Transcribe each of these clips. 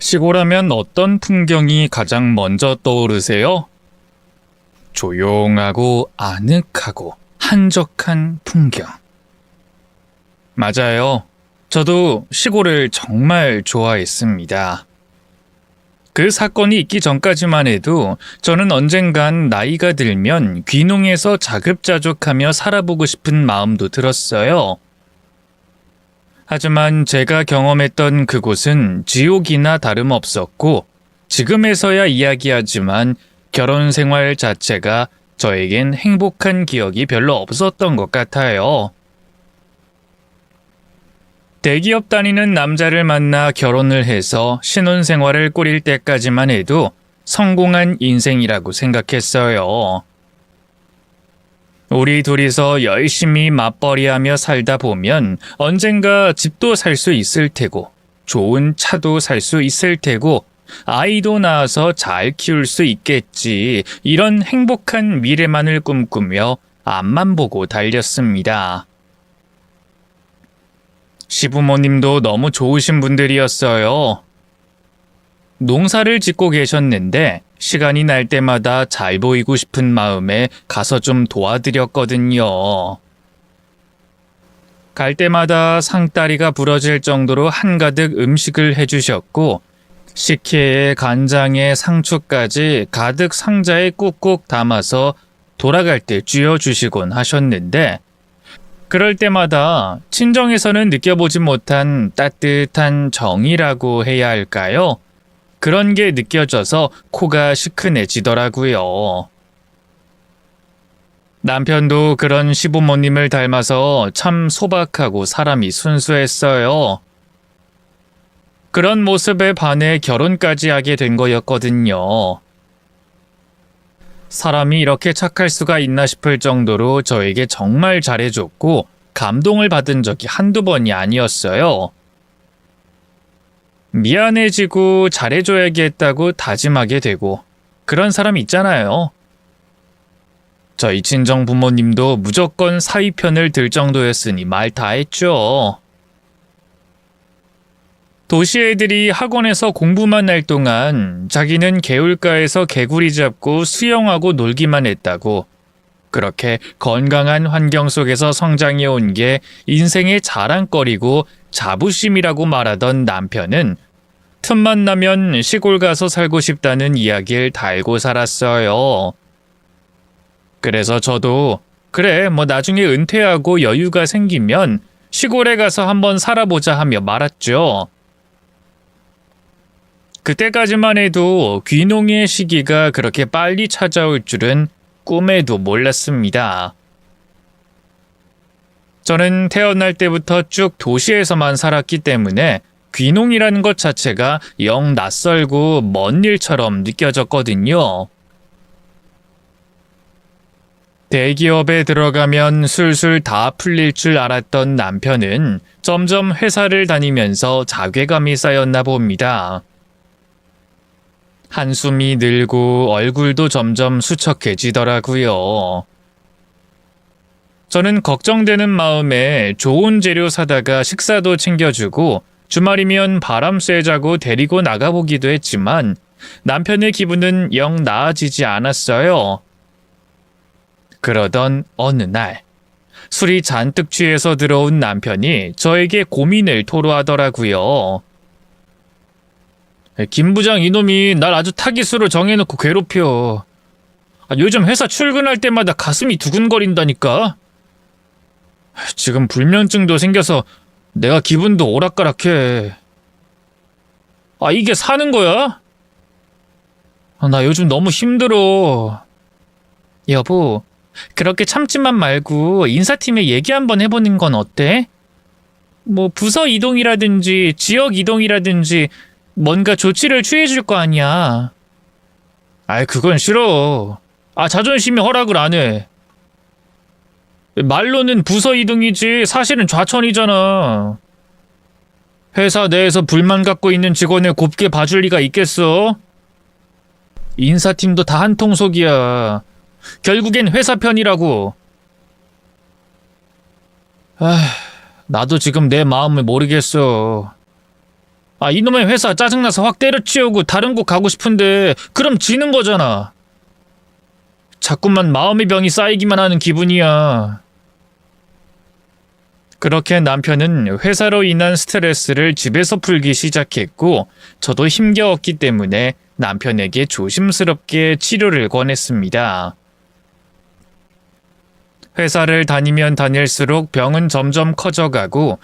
시골하면 어떤 풍경이 가장 먼저 떠오르세요? 조용하고 아늑하고 한적한 풍경. 맞아요. 저도 시골을 정말 좋아했습니다. 그 사건이 있기 전까지만 해도 저는 언젠간 나이가 들면 귀농해서 자급자족하며 살아보고 싶은 마음도 들었어요. 하지만 제가 경험했던 그곳은 지옥이나 다름없었고 지금에서야 이야기하지만 결혼 생활 자체가 저에겐 행복한 기억이 별로 없었던 것 같아요. 대기업 다니는 남자를 만나 결혼을 해서 신혼생활을 꾸릴 때까지만 해도 성공한 인생이라고 생각했어요. 우리 둘이서 열심히 맞벌이하며 살다 보면 언젠가 집도 살 수 있을 테고 좋은 차도 살 수 있을 테고 아이도 낳아서 잘 키울 수 있겠지, 이런 행복한 미래만을 꿈꾸며 앞만 보고 달렸습니다. 시부모님도 너무 좋으신 분들이었어요. 농사를 짓고 계셨는데 시간이 날 때마다 잘 보이고 싶은 마음에 가서 좀 도와드렸거든요. 갈 때마다 상다리가 부러질 정도로 한가득 음식을 해주셨고 식혜에 간장에 상추까지 가득 상자에 꾹꾹 담아서 돌아갈 때 쥐어주시곤 하셨는데, 그럴 때마다 친정에서는 느껴보지 못한 따뜻한 정이라고 해야 할까요? 그런 게 느껴져서 코가 시큰해지더라고요. 남편도 그런 시부모님을 닮아서 참 소박하고 사람이 순수했어요. 그런 모습에 반해 결혼까지 하게 된 거였거든요. 사람이 이렇게 착할 수가 있나 싶을 정도로 저에게 정말 잘해줬고 감동을 받은 적이 한두 번이 아니었어요. 미안해지고 잘해줘야겠다고 다짐하게 되고 그런 사람 있잖아요. 저희 친정 부모님도 무조건 사위 편을 들 정도였으니 말 다 했죠. 도시 애들이 학원에서 공부만 할 동안 자기는 개울가에서 개구리 잡고 수영하고 놀기만 했다고, 그렇게 건강한 환경 속에서 성장해 온 게 인생의 자랑거리고 자부심이라고 말하던 남편은 틈만 나면 시골 가서 살고 싶다는 이야기를 달고 살았어요. 그래서 저도 그래, 나중에 은퇴하고 여유가 생기면 시골에 가서 한번 살아보자 하며 말았죠. 그때까지만 해도 귀농의 시기가 그렇게 빨리 찾아올 줄은 꿈에도 몰랐습니다. 저는 태어날 때부터 쭉 도시에서만 살았기 때문에 귀농이라는 것 자체가 영 낯설고 먼 일처럼 느껴졌거든요. 대기업에 들어가면 술술 다 풀릴 줄 알았던 남편은 점점 회사를 다니면서 자괴감이 쌓였나 봅니다. 한숨이 늘고 얼굴도 점점 수척해지더라고요. 저는 걱정되는 마음에 좋은 재료 사다가 식사도 챙겨주고 주말이면 바람 쐬자고 데리고 나가보기도 했지만 남편의 기분은 영 나아지지 않았어요. 그러던 어느 날 술이 잔뜩 취해서 들어온 남편이 저에게 고민을 토로하더라고요. 김 부장 이놈이 날 아주 타깃으로 정해놓고 괴롭혀. 요즘 회사 출근할 때마다 가슴이 두근거린다니까. 지금 불면증도 생겨서 내가 기분도 오락가락해. 이게 사는 거야? 나 요즘 너무 힘들어. 여보, 그렇게 참지만 말고 인사팀에 얘기 한번 해보는 건 어때? 부서 이동이라든지 지역 이동이라든지 뭔가 조치를 취해줄 거 아니야. 그건 싫어. 자존심이 허락을 안 해. 말로는 부서 이동이지 사실은 좌천이잖아. 회사 내에서 불만 갖고 있는 직원을 곱게 봐줄 리가 있겠어? 인사팀도 다 한통속이야. 결국엔 회사 편이라고. 나도 지금 내 마음을 모르겠어. 이놈의 회사 짜증나서 확 때려치우고 다른 곳 가고 싶은데 그럼 지는 거잖아. 자꾸만 마음의 병이 쌓이기만 하는 기분이야. 그렇게 남편은 회사로 인한 스트레스를 집에서 풀기 시작했고 저도 힘겨웠기 때문에 남편에게 조심스럽게 치료를 권했습니다. 회사를 다니면 다닐수록 병은 점점 커져가고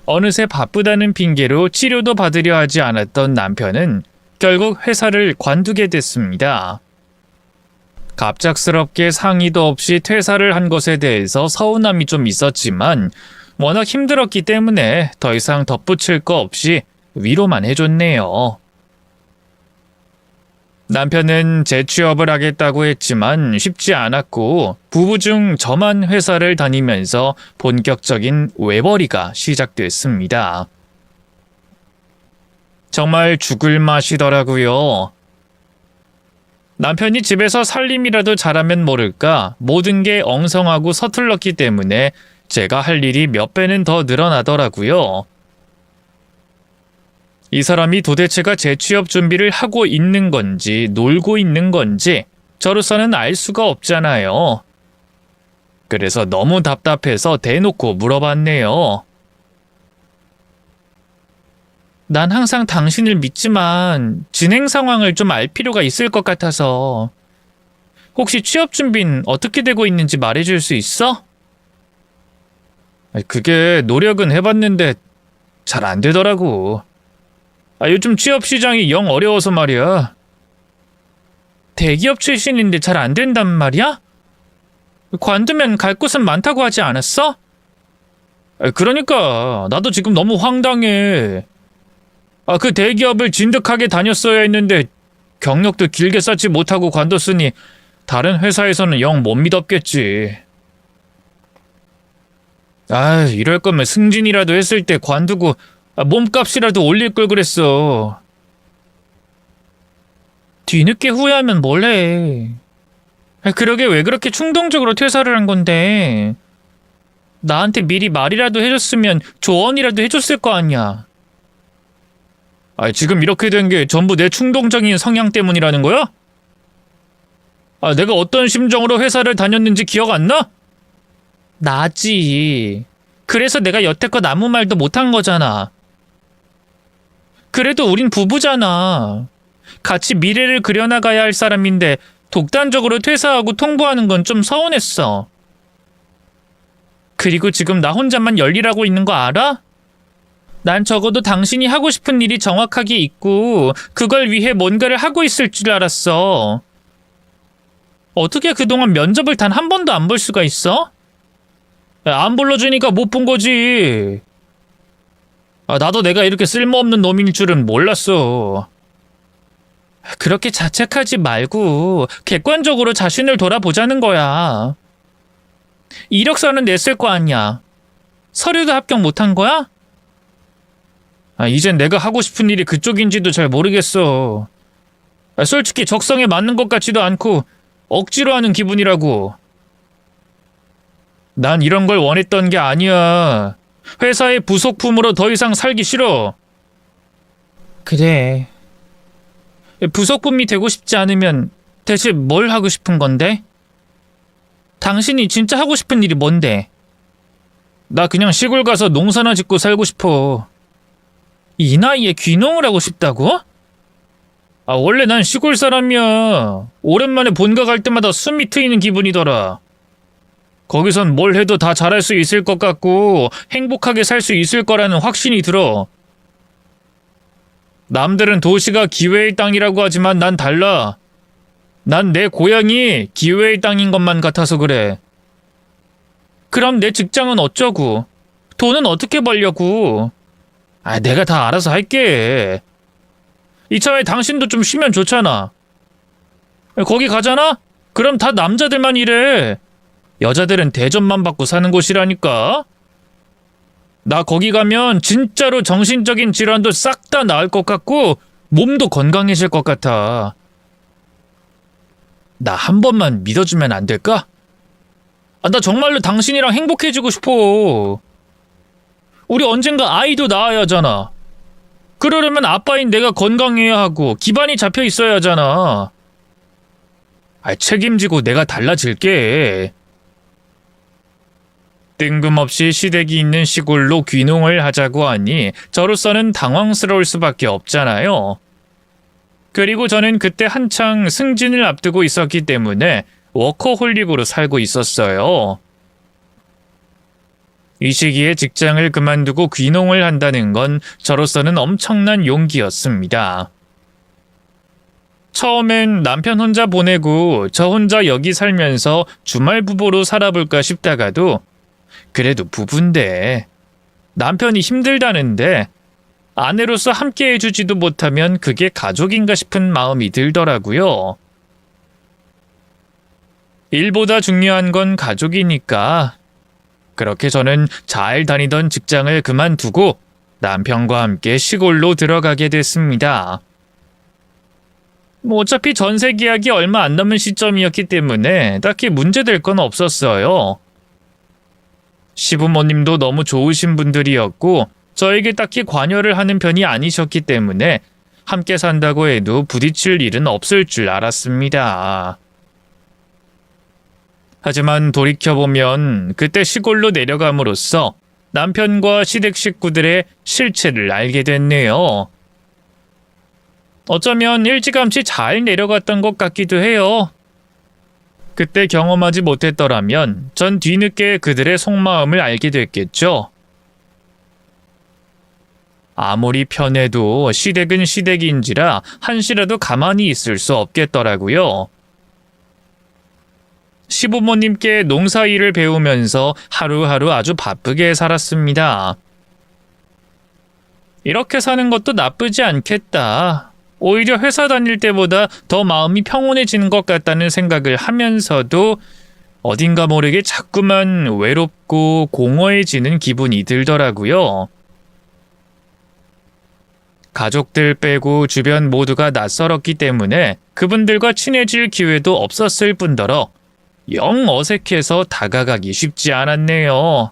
어느새 바쁘다는 핑계로 치료도 받으려 하지 않았던 남편은 결국 회사를 관두게 됐습니다. 갑작스럽게 상의도 없이 퇴사를 한 것에 대해서 서운함이 좀 있었지만 워낙 힘들었기 때문에 더 이상 덧붙일 거 없이 위로만 해줬네요. 남편은 재취업을 하겠다고 했지만 쉽지 않았고 부부 중 저만 회사를 다니면서 본격적인 외벌이가 시작됐습니다. 정말 죽을 맛이더라고요. 남편이 집에서 살림이라도 잘하면 모를까 모든 게 엉성하고 서툴렀기 때문에 제가 할 일이 몇 배는 더 늘어나더라고요. 이 사람이 도대체가 재취업 준비를 하고 있는 건지 놀고 있는 건지 저로서는 알 수가 없잖아요. 그래서 너무 답답해서 대놓고 물어봤네요. 난 항상 당신을 믿지만 진행 상황을 좀 알 필요가 있을 것 같아서 혹시 취업 준비는 어떻게 되고 있는지 말해줄 수 있어? 그게 노력은 해봤는데 잘 안 되더라고. 요즘 취업 시장이 영 어려워서 말이야. 대기업 출신인데 잘 안 된단 말이야? 관두면 갈 곳은 많다고 하지 않았어? 그러니까 나도 지금 너무 황당해. 그 대기업을 진득하게 다녔어야 했는데 경력도 길게 쌓지 못하고 관뒀으니 다른 회사에서는 영 못 믿었겠지. 이럴 거면 승진이라도 했을 때 관두고 몸값이라도 올릴 걸 그랬어. 뒤늦게 후회하면 뭘 해. 그러게 왜 그렇게 충동적으로 퇴사를 한 건데. 나한테 미리 말이라도 해줬으면 조언이라도 해줬을 거 아니야. 지금 이렇게 된 게 전부 내 충동적인 성향 때문이라는 거야? 내가 어떤 심정으로 회사를 다녔는지 기억 안 나? 나지. 그래서 내가 여태껏 아무 말도 못한 거잖아. 그래도 우린 부부잖아. 같이 미래를 그려나가야 할 사람인데 독단적으로 퇴사하고 통보하는 건 좀 서운했어. 그리고 지금 나 혼자만 열일하고 있는 거 알아? 난 적어도 당신이 하고 싶은 일이 정확하게 있고 그걸 위해 뭔가를 하고 있을 줄 알았어. 어떻게 그동안 면접을 단 한 번도 안 볼 수가 있어? 안 불러주니까 못 본 거지. 나도 내가 이렇게 쓸모없는 놈일 줄은 몰랐어. 그렇게 자책하지 말고 객관적으로 자신을 돌아보자는 거야. 이력서는 냈을 거 아니야. 서류도 합격 못한 거야? 이젠 내가 하고 싶은 일이 그쪽인지도 잘 모르겠어. 솔직히 적성에 맞는 것 같지도 않고 억지로 하는 기분이라고. 난 이런 걸 원했던 게 아니야. 회사의 부속품으로 더 이상 살기 싫어. 그래. 부속품이 되고 싶지 않으면 대체 뭘 하고 싶은 건데? 당신이 진짜 하고 싶은 일이 뭔데? 나 그냥 시골 가서 농사나 짓고 살고 싶어. 이 나이에 귀농을 하고 싶다고? 원래 난 시골 사람이야. 오랜만에 본가 갈 때마다 숨이 트이는 기분이더라. 거기선 뭘 해도 다 잘할 수 있을 것 같고 행복하게 살 수 있을 거라는 확신이 들어. 남들은 도시가 기회의 땅이라고 하지만 난 달라. 난 내 고향이 기회의 땅인 것만 같아서 그래. 그럼 내 직장은 어쩌고? 돈은 어떻게 벌려고? 내가 다 알아서 할게. 이참에 당신도 좀 쉬면 좋잖아. 거기 가잖아? 그럼 다 남자들만 일해. 여자들은 대접만 받고 사는 곳이라니까. 나 거기 가면 진짜로 정신적인 질환도 싹 다 나을 것 같고 몸도 건강해질 것 같아. 나 한 번만 믿어주면 안 될까? 나 정말로 당신이랑 행복해지고 싶어. 우리 언젠가 아이도 낳아야 하잖아. 그러려면 아빠인 내가 건강해야 하고 기반이 잡혀 있어야 하잖아. 책임지고 내가 달라질게. 뜬금없이 시댁이 있는 시골로 귀농을 하자고 하니 저로서는 당황스러울 수밖에 없잖아요. 그리고 저는 그때 한창 승진을 앞두고 있었기 때문에 워커홀릭으로 살고 있었어요. 이 시기에 직장을 그만두고 귀농을 한다는 건 저로서는 엄청난 용기였습니다. 처음엔 남편 혼자 보내고 저 혼자 여기 살면서 주말 부부로 살아볼까 싶다가도 그래도 부부인데 남편이 힘들다는데 아내로서 함께 해주지도 못하면 그게 가족인가 싶은 마음이 들더라고요. 일보다 중요한 건 가족이니까 그렇게 저는 잘 다니던 직장을 그만두고 남편과 함께 시골로 들어가게 됐습니다. 어차피 전세 계약이 얼마 안 남은 시점이었기 때문에 딱히 문제될 건 없었어요. 시부모님도 너무 좋으신 분들이었고 저에게 딱히 관여를 하는 편이 아니셨기 때문에 함께 산다고 해도 부딪힐 일은 없을 줄 알았습니다. 하지만 돌이켜보면 그때 시골로 내려감으로써 남편과 시댁 식구들의 실체를 알게 됐네요. 어쩌면 일찌감치 잘 내려갔던 것 같기도 해요. 그때 경험하지 못했더라면 전 뒤늦게 그들의 속마음을 알게 됐겠죠. 아무리 편해도 시댁은 시댁인지라 한시라도 가만히 있을 수 없겠더라고요. 시부모님께 농사일을 배우면서 하루하루 아주 바쁘게 살았습니다. 이렇게 사는 것도 나쁘지 않겠다. 오히려 회사 다닐 때보다 더 마음이 평온해지는 것 같다는 생각을 하면서도 어딘가 모르게 자꾸만 외롭고 공허해지는 기분이 들더라고요. 가족들 빼고 주변 모두가 낯설었기 때문에 그분들과 친해질 기회도 없었을 뿐더러 영 어색해서 다가가기 쉽지 않았네요.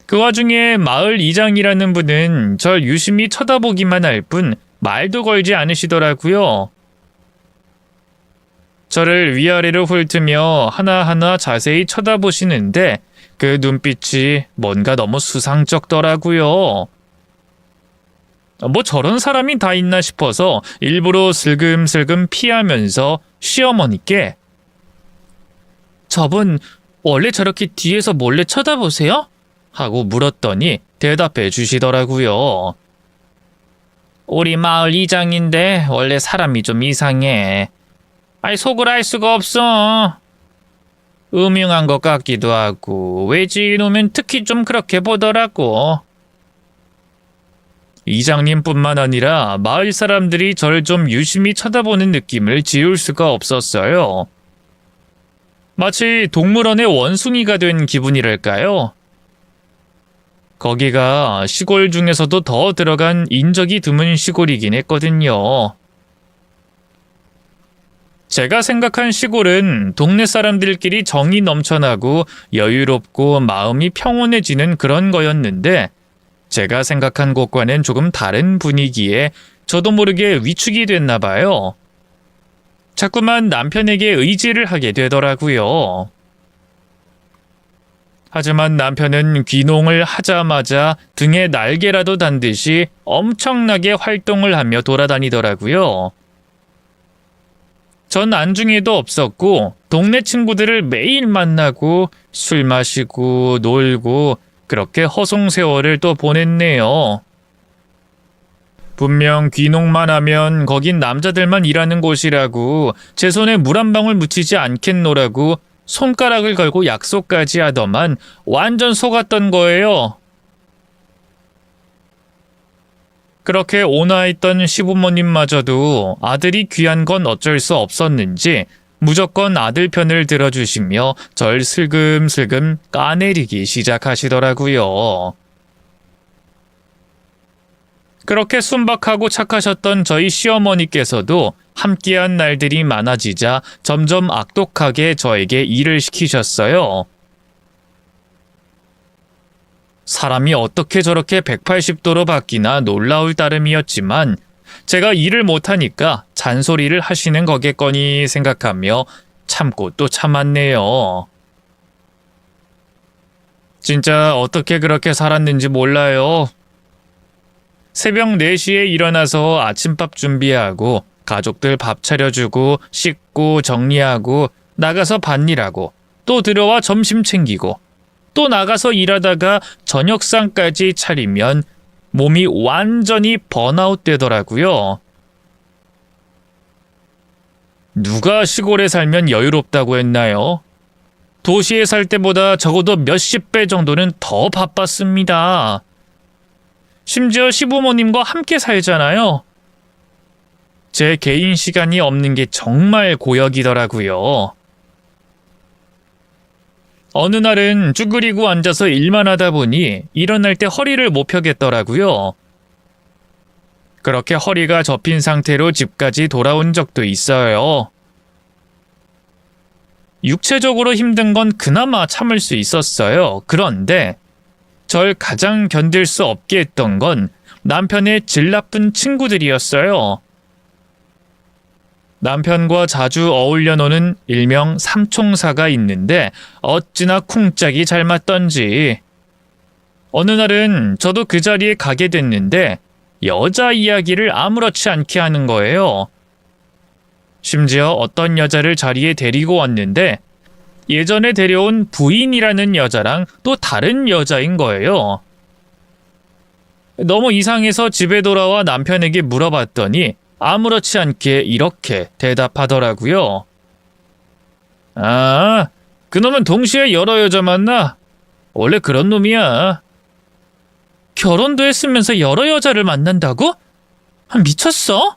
그 와중에 마을 이장이라는 분은 절 유심히 쳐다보기만 할 뿐 말도 걸지 않으시더라고요. 저를 위아래로 훑으며 하나하나 자세히 쳐다보시는데 그 눈빛이 뭔가 너무 수상쩍더라고요. 저런 사람이 다 있나 싶어서 일부러 슬금슬금 피하면서 시어머니께 "저분 원래 저렇게 뒤에서 몰래 쳐다보세요?" 하고 물었더니 대답해 주시더라고요. "우리 마을 이장인데 원래 사람이 좀 이상해. 속을 알 수가 없어. 음흉한 것 같기도 하고 외지인 오면 특히 좀 그렇게 보더라고." 이장님뿐만 아니라 마을 사람들이 저를 좀 유심히 쳐다보는 느낌을 지울 수가 없었어요. 마치 동물원의 원숭이가 된 기분이랄까요? 거기가 시골 중에서도 더 들어간 인적이 드문 시골이긴 했거든요. 제가 생각한 시골은 동네 사람들끼리 정이 넘쳐나고 여유롭고 마음이 평온해지는 그런 거였는데 제가 생각한 곳과는 조금 다른 분위기에 저도 모르게 위축이 됐나 봐요. 자꾸만 남편에게 의지를 하게 되더라고요. 하지만 남편은 귀농을 하자마자 등에 날개라도 단 듯이 엄청나게 활동을 하며 돌아다니더라고요. 전 안중에도 없었고 동네 친구들을 매일 만나고 술 마시고 놀고 그렇게 허송세월을 또 보냈네요. 분명 귀농만 하면 거긴 남자들만 일하는 곳이라고 제 손에 물 한 방울 묻히지 않겠노라고 손가락을 걸고 약속까지 하더만 완전 속았던 거예요. 그렇게 온화했던 시부모님마저도 아들이 귀한 건 어쩔 수 없었는지 무조건 아들 편을 들어주시며 절 슬금슬금 까내리기 시작하시더라고요. 그렇게 순박하고 착하셨던 저희 시어머니께서도 함께한 날들이 많아지자 점점 악독하게 저에게 일을 시키셨어요. 사람이 어떻게 저렇게 180도로 바뀌나 놀라울 따름이었지만 제가 일을 못하니까 잔소리를 하시는 거겠거니 생각하며 참고 또 참았네요. 진짜 어떻게 그렇게 살았는지 몰라요. 새벽 4시에 일어나서 아침밥 준비하고 가족들 밥 차려주고 씻고 정리하고 나가서 밭일하고 또 들어와 점심 챙기고 또 나가서 일하다가 저녁상까지 차리면 몸이 완전히 번아웃 되더라고요. 누가 시골에 살면 여유롭다고 했나요? 도시에 살 때보다 적어도 몇십 배 정도는 더 바빴습니다. 심지어 시부모님과 함께 살잖아요. 제 개인 시간이 없는 게 정말 고역이더라고요. 어느 날은 쭈그리고 앉아서 일만 하다 보니 일어날 때 허리를 못 펴겠더라고요. 그렇게 허리가 접힌 상태로 집까지 돌아온 적도 있어요. 육체적으로 힘든 건 그나마 참을 수 있었어요. 그런데 절 가장 견딜 수 없게 했던 건 남편의 질 나쁜 친구들이었어요. 남편과 자주 어울려 노는 일명 삼총사가 있는데 어찌나 쿵짝이 잘 맞던지. 어느 날은 저도 그 자리에 가게 됐는데 여자 이야기를 아무렇지 않게 하는 거예요. 심지어 어떤 여자를 자리에 데리고 왔는데 예전에 데려온 부인이라는 여자랑 또 다른 여자인 거예요. 너무 이상해서 집에 돌아와 남편에게 물어봤더니 아무렇지 않게 이렇게 대답하더라고요. 아, 그놈은 동시에 여러 여자 만나? 원래 그런 놈이야. 결혼도 했으면서 여러 여자를 만난다고? 미쳤어?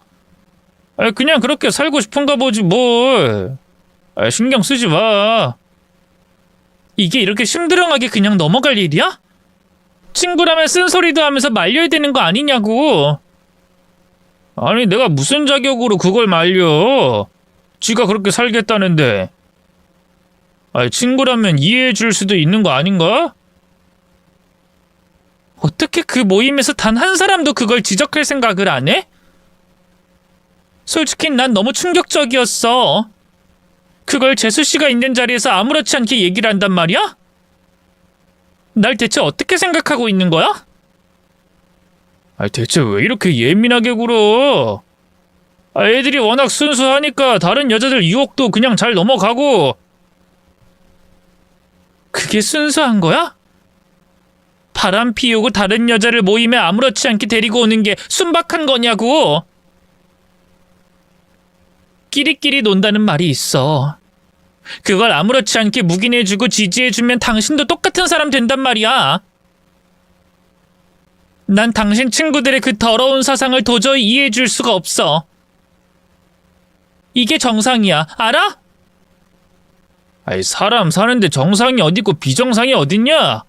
그냥 그렇게 살고 싶은가 보지 뭘. 신경 쓰지 마. 이게 이렇게 심드렁하게 그냥 넘어갈 일이야? 친구라면 쓴소리도 하면서 말려야 되는 거 아니냐고. 아니 내가 무슨 자격으로 그걸 말려. 지가 그렇게 살겠다는데. 친구라면 이해해 줄 수도 있는 거 아닌가? 어떻게 그 모임에서 단 한 사람도 그걸 지적할 생각을 안 해? 솔직히 난 너무 충격적이었어. 그걸 재수씨가 있는 자리에서 아무렇지 않게 얘기를 한단 말이야? 날 대체 어떻게 생각하고 있는 거야? 대체 왜 이렇게 예민하게 굴어? 애들이 워낙 순수하니까 다른 여자들 유혹도 그냥 잘 넘어가고. 그게 순수한 거야? 바람 피우고 다른 여자를 모임에 아무렇지 않게 데리고 오는 게 순박한 거냐고. 끼리끼리 논다는 말이 있어. 그걸 아무렇지 않게 묵인해주고 지지해주면 당신도 똑같은 사람 된단 말이야. 난 당신 친구들의 그 더러운 사상을 도저히 이해해줄 수가 없어. 이게 정상이야, 알아? 사람 사는데 정상이 어딨고 비정상이 어딨냐?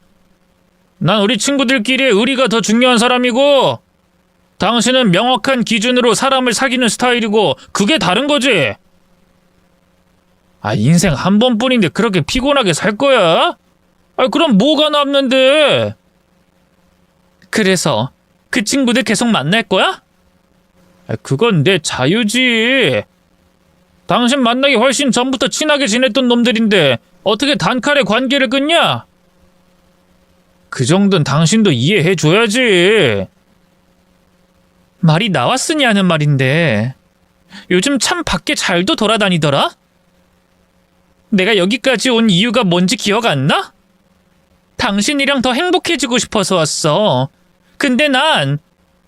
난 우리 친구들끼리의 의리가 더 중요한 사람이고 당신은 명확한 기준으로 사람을 사귀는 스타일이고 그게 다른 거지. 인생 한 번뿐인데 그렇게 피곤하게 살 거야? 그럼 뭐가 남는데? 그래서 그 친구들 계속 만날 거야? 그건 내 자유지. 당신 만나기 훨씬 전부터 친하게 지냈던 놈들인데 어떻게 단칼에 관계를 끊냐? 그 정도는 당신도 이해해줘야지. 말이 나왔으니 하는 말인데 요즘 참 밖에 잘도 돌아다니더라? 내가 여기까지 온 이유가 뭔지 기억 안 나? 당신이랑 더 행복해지고 싶어서 왔어. 근데 난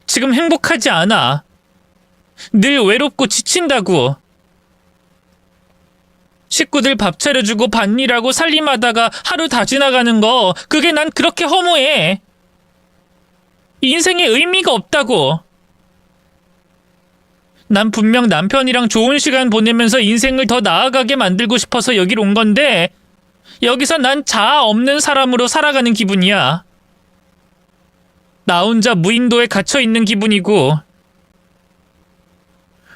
지금 행복하지 않아. 늘 외롭고 지친다고. 식구들 밥 차려주고 밭일하고 살림하다가 하루 다 지나가는 거 그게 난 그렇게 허무해. 인생에 의미가 없다고. 난 분명 남편이랑 좋은 시간 보내면서 인생을 더 나아가게 만들고 싶어서 여길 온 건데 여기서 난 자아 없는 사람으로 살아가는 기분이야. 나 혼자 무인도에 갇혀있는 기분이고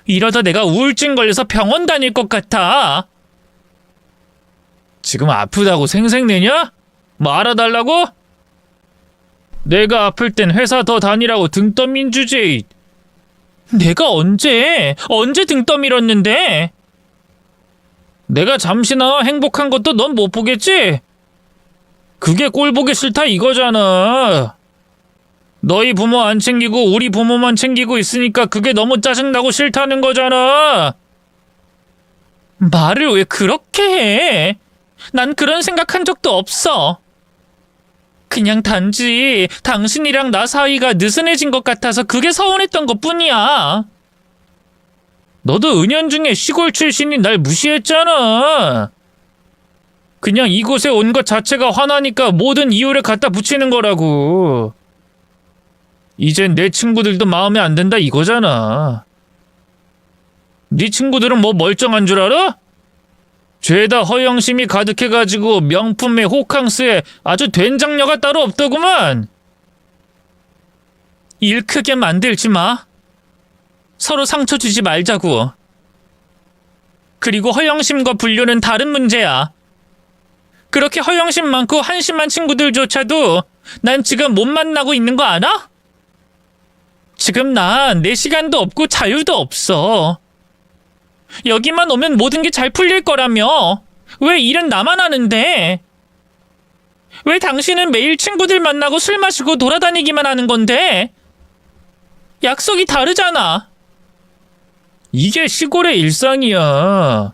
이러다 내가 우울증 걸려서 병원 다닐 것 같아. 지금 아프다고 생색내냐? 뭐 알아달라고? 내가 아플 땐 회사 더 다니라고 등 떠민 주제. 내가 언제 등 떠밀었는데? 내가 잠시나마 행복한 것도 넌 못 보겠지? 그게 꼴 보기 싫다 이거잖아. 너희 부모 안 챙기고 우리 부모만 챙기고 있으니까 그게 너무 짜증나고 싫다는 거잖아. 말을 왜 그렇게 해? 난 그런 생각한 적도 없어. 그냥 단지 당신이랑 나 사이가 느슨해진 것 같아서 그게 서운했던 것뿐이야. 너도 은연중에 시골 출신이 날 무시했잖아. 그냥 이곳에 온 것 자체가 화나니까 모든 이유를 갖다 붙이는 거라고. 이젠 내 친구들도 마음에 안 든다 이거잖아. 네 친구들은 뭐 멀쩡한 줄 알아? 죄다 허영심이 가득해가지고 명품에 호캉스에 아주 된장녀가 따로 없더구만. 일 크게 만들지 마. 서로 상처 주지 말자고. 그리고 허영심과 분류는 다른 문제야. 그렇게 허영심 많고 한심한 친구들조차도 난 지금 못 만나고 있는 거 알아? 지금 난 내 시간도 없고 자유도 없어. 여기만 오면 모든 게 잘 풀릴 거라며. 왜 일은 나만 하는데? 왜 당신은 매일 친구들 만나고 술 마시고 돌아다니기만 하는 건데? 약속이 다르잖아. 이게 시골의 일상이야.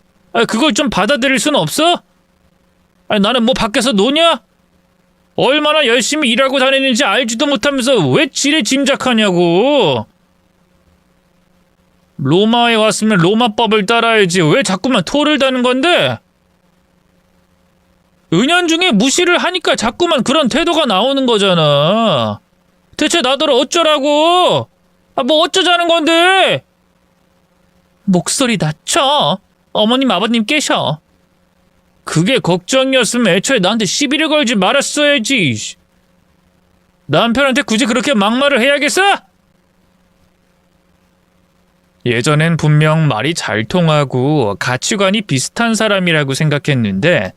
그걸 좀 받아들일 순 없어? 나는 뭐 밖에서 노냐? 얼마나 열심히 일하고 다니는지 알지도 못하면서 왜 지레 짐작하냐고. 로마에 왔으면 로마법을 따라야지 왜 자꾸만 토를 다는 건데? 은연중에 무시를 하니까 자꾸만 그런 태도가 나오는 거잖아. 대체 나더러 어쩌라고? 뭐 어쩌자는 건데? 목소리 낮춰. 어머님 아버님 계셔. 그게 걱정이었으면 애초에 나한테 시비를 걸지 말았어야지. 남편한테 굳이 그렇게 막말을 해야겠어? 예전엔 분명 말이 잘 통하고 가치관이 비슷한 사람이라고 생각했는데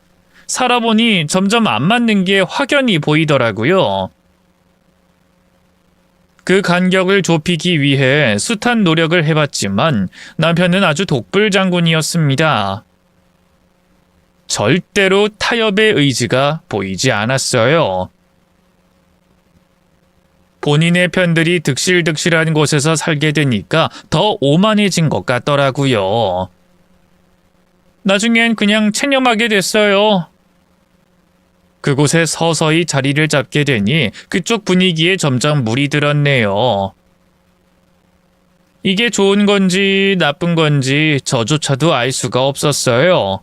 살아보니 점점 안 맞는 게 확연히 보이더라고요. 그 간격을 좁히기 위해 숱한 노력을 해봤지만 남편은 아주 독불장군이었습니다. 절대로 타협의 의지가 보이지 않았어요. 본인의 편들이 득실득실한 곳에서 살게 되니까 더 오만해진 것 같더라고요. 나중엔 그냥 체념하게 됐어요. 그곳에 서서히 자리를 잡게 되니 그쪽 분위기에 점점 물이 들었네요. 이게 좋은 건지 나쁜 건지 저조차도 알 수가 없었어요.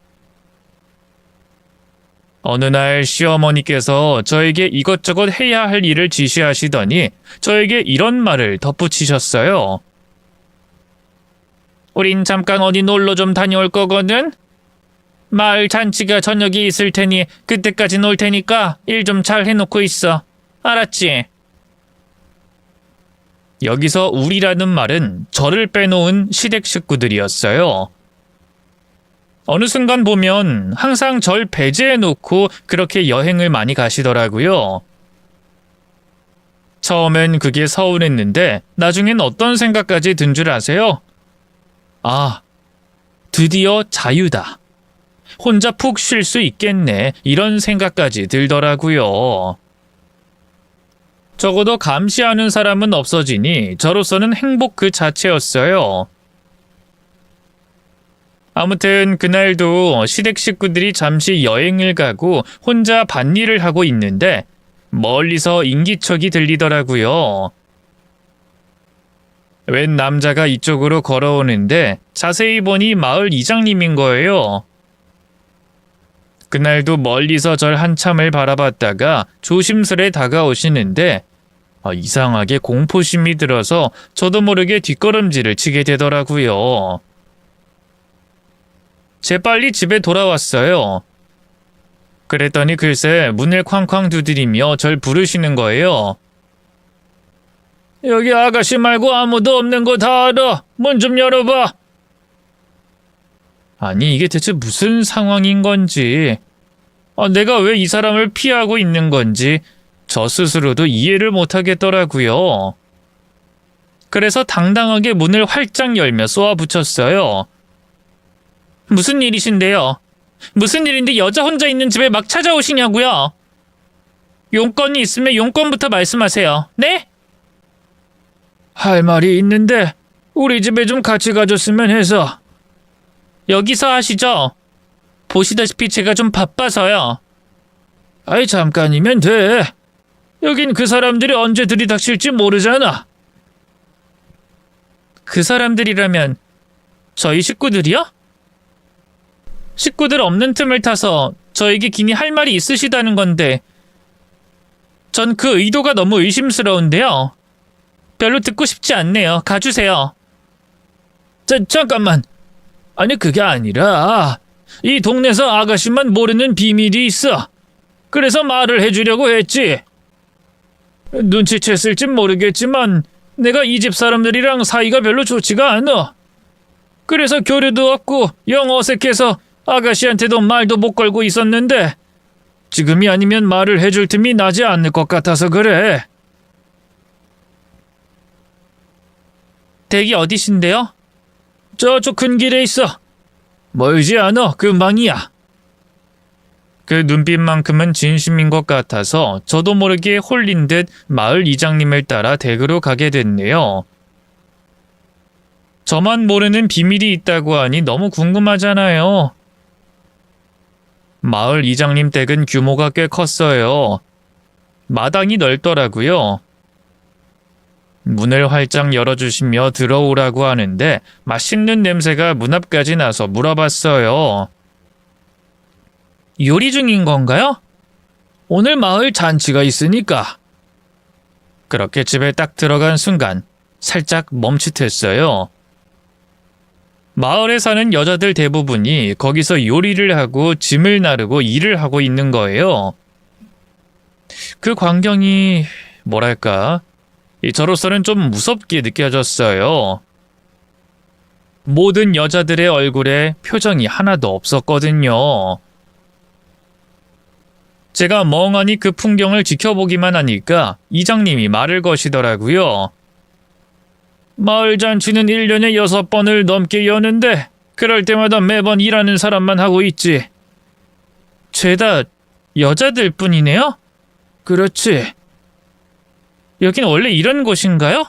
어느 날 시어머니께서 저에게 이것저것 해야 할 일을 지시하시더니 저에게 이런 말을 덧붙이셨어요. 우린 잠깐 어디 놀러 좀 다녀올 거거든? 마을 잔치가 저녁에 있을 테니 그때까지 놀 테니까 일 좀 잘 해놓고 있어. 알았지? 여기서 우리라는 말은 저를 빼놓은 시댁 식구들이었어요. 어느 순간 보면 항상 절 배제해놓고 그렇게 여행을 많이 가시더라고요. 처음엔 그게 서운했는데 나중엔 어떤 생각까지 든 줄 아세요? 아, 드디어 자유다. 혼자 푹 쉴 수 있겠네. 이런 생각까지 들더라고요. 적어도 감시하는 사람은 없어지니 저로서는 행복 그 자체였어요. 아무튼 그날도 시댁 식구들이 잠시 여행을 가고 혼자 밭일을 하고 있는데 멀리서 인기척이 들리더라고요. 웬 남자가 이쪽으로 걸어오는데 자세히 보니 마을 이장님인 거예요. 그날도 멀리서 절 한참을 바라봤다가 조심스레 다가오시는데 이상하게 공포심이 들어서 저도 모르게 뒷걸음질을 치게 되더라고요. 재빨리 집에 돌아왔어요. 그랬더니 글쎄 문을 쾅쾅 두드리며 절 부르시는 거예요. 여기 아가씨 말고 아무도 없는 거 다 알아. 문 좀 열어봐. 아니 이게 대체 무슨 상황인 건지, 내가 왜 이 사람을 피하고 있는 건지 저 스스로도 이해를 못하겠더라고요. 그래서 당당하게 문을 활짝 열며 쏘아붙였어요. 무슨 일이신데요? 무슨 일인데 여자 혼자 있는 집에 막 찾아오시냐고요? 용건이 있으면 용건부터 말씀하세요. 네? 할 말이 있는데 우리 집에 좀 같이 가줬으면 해서. 여기서 하시죠. 보시다시피 제가 좀 바빠서요. 아이, 잠깐이면 돼. 여긴 그 사람들이 언제 들이닥칠지 모르잖아. 그 사람들이라면 저희 식구들이요? 식구들 없는 틈을 타서 저에게 기니 할 말이 있으시다는 건데 전 그 의도가 너무 의심스러운데요. 별로 듣고 싶지 않네요. 가주세요. 잠깐만. 아니, 그게 아니라 이 동네에서 아가씨만 모르는 비밀이 있어. 그래서 말을 해주려고 했지. 눈치챘을진 모르겠지만 내가 이 집 사람들이랑 사이가 별로 좋지가 않아. 그래서 교류도 없고 영 어색해서 아가씨한테도 말도 못 걸고 있었는데 지금이 아니면 말을 해줄 틈이 나지 않을 것 같아서 그래. 댁이 어디신데요? 저쪽 큰 길에 있어. 멀지 않아. 금방이야. 그 눈빛만큼은 진심인 것 같아서 저도 모르게 홀린 듯 마을 이장님을 따라 댁으로 가게 됐네요. 저만 모르는 비밀이 있다고 하니 너무 궁금하잖아요. 마을 이장님 댁은 규모가 꽤 컸어요. 마당이 넓더라고요. 문을 활짝 열어주시며 들어오라고 하는데 맛있는 냄새가 문 앞까지 나서 물어봤어요. 요리 중인 건가요? 오늘 마을 잔치가 있으니까. 그렇게 집에 딱 들어간 순간 살짝 멈칫했어요. 마을에 사는 여자들 대부분이 거기서 요리를 하고 짐을 나르고 일을 하고 있는 거예요. 그 광경이 뭐랄까, 저로서는 좀 무섭게 느껴졌어요. 모든 여자들의 얼굴에 표정이 하나도 없었거든요. 제가 멍하니 그 풍경을 지켜보기만 하니까 이장님이 말을 거시더라고요. 마을 잔치는 1년에 6번을 넘게 여는데 그럴 때마다 매번 일하는 사람만 하고 있지. 죄다 여자들 뿐이네요? 그렇지. 여긴 원래 이런 곳인가요?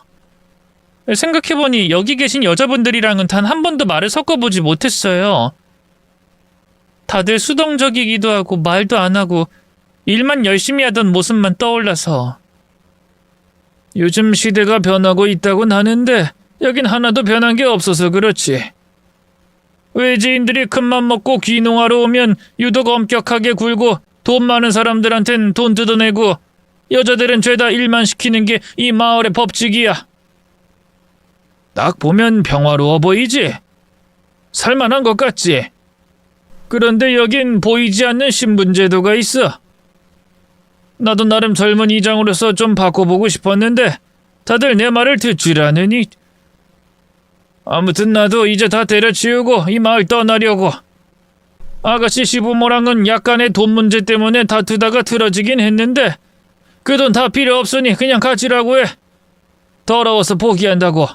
생각해보니 여기 계신 여자분들이랑은 단 한 번도 말을 섞어보지 못했어요. 다들 수동적이기도 하고 말도 안 하고 일만 열심히 하던 모습만 떠올라서. 요즘 시대가 변하고 있다곤 하는데 여긴 하나도 변한 게 없어서 그렇지. 외지인들이 큰맘 먹고 귀농하러 오면 유독 엄격하게 굴고 돈 많은 사람들한텐 돈 뜯어내고 여자들은 죄다 일만 시키는 게 이 마을의 법칙이야. 딱 보면 평화로워 보이지? 살만한 것 같지? 그런데 여긴 보이지 않는 신분제도가 있어. 나도 나름 젊은 이장으로서 좀 바꿔보고 싶었는데 다들 내 말을 듣질 않으니. 아무튼 나도 이제 다 때려치우고 이 마을 떠나려고. 아가씨 시부모랑은 약간의 돈 문제 때문에 다투다가 틀어지긴 했는데 그 돈 다 필요 없으니 그냥 가지라고 해. 더러워서 포기한다고.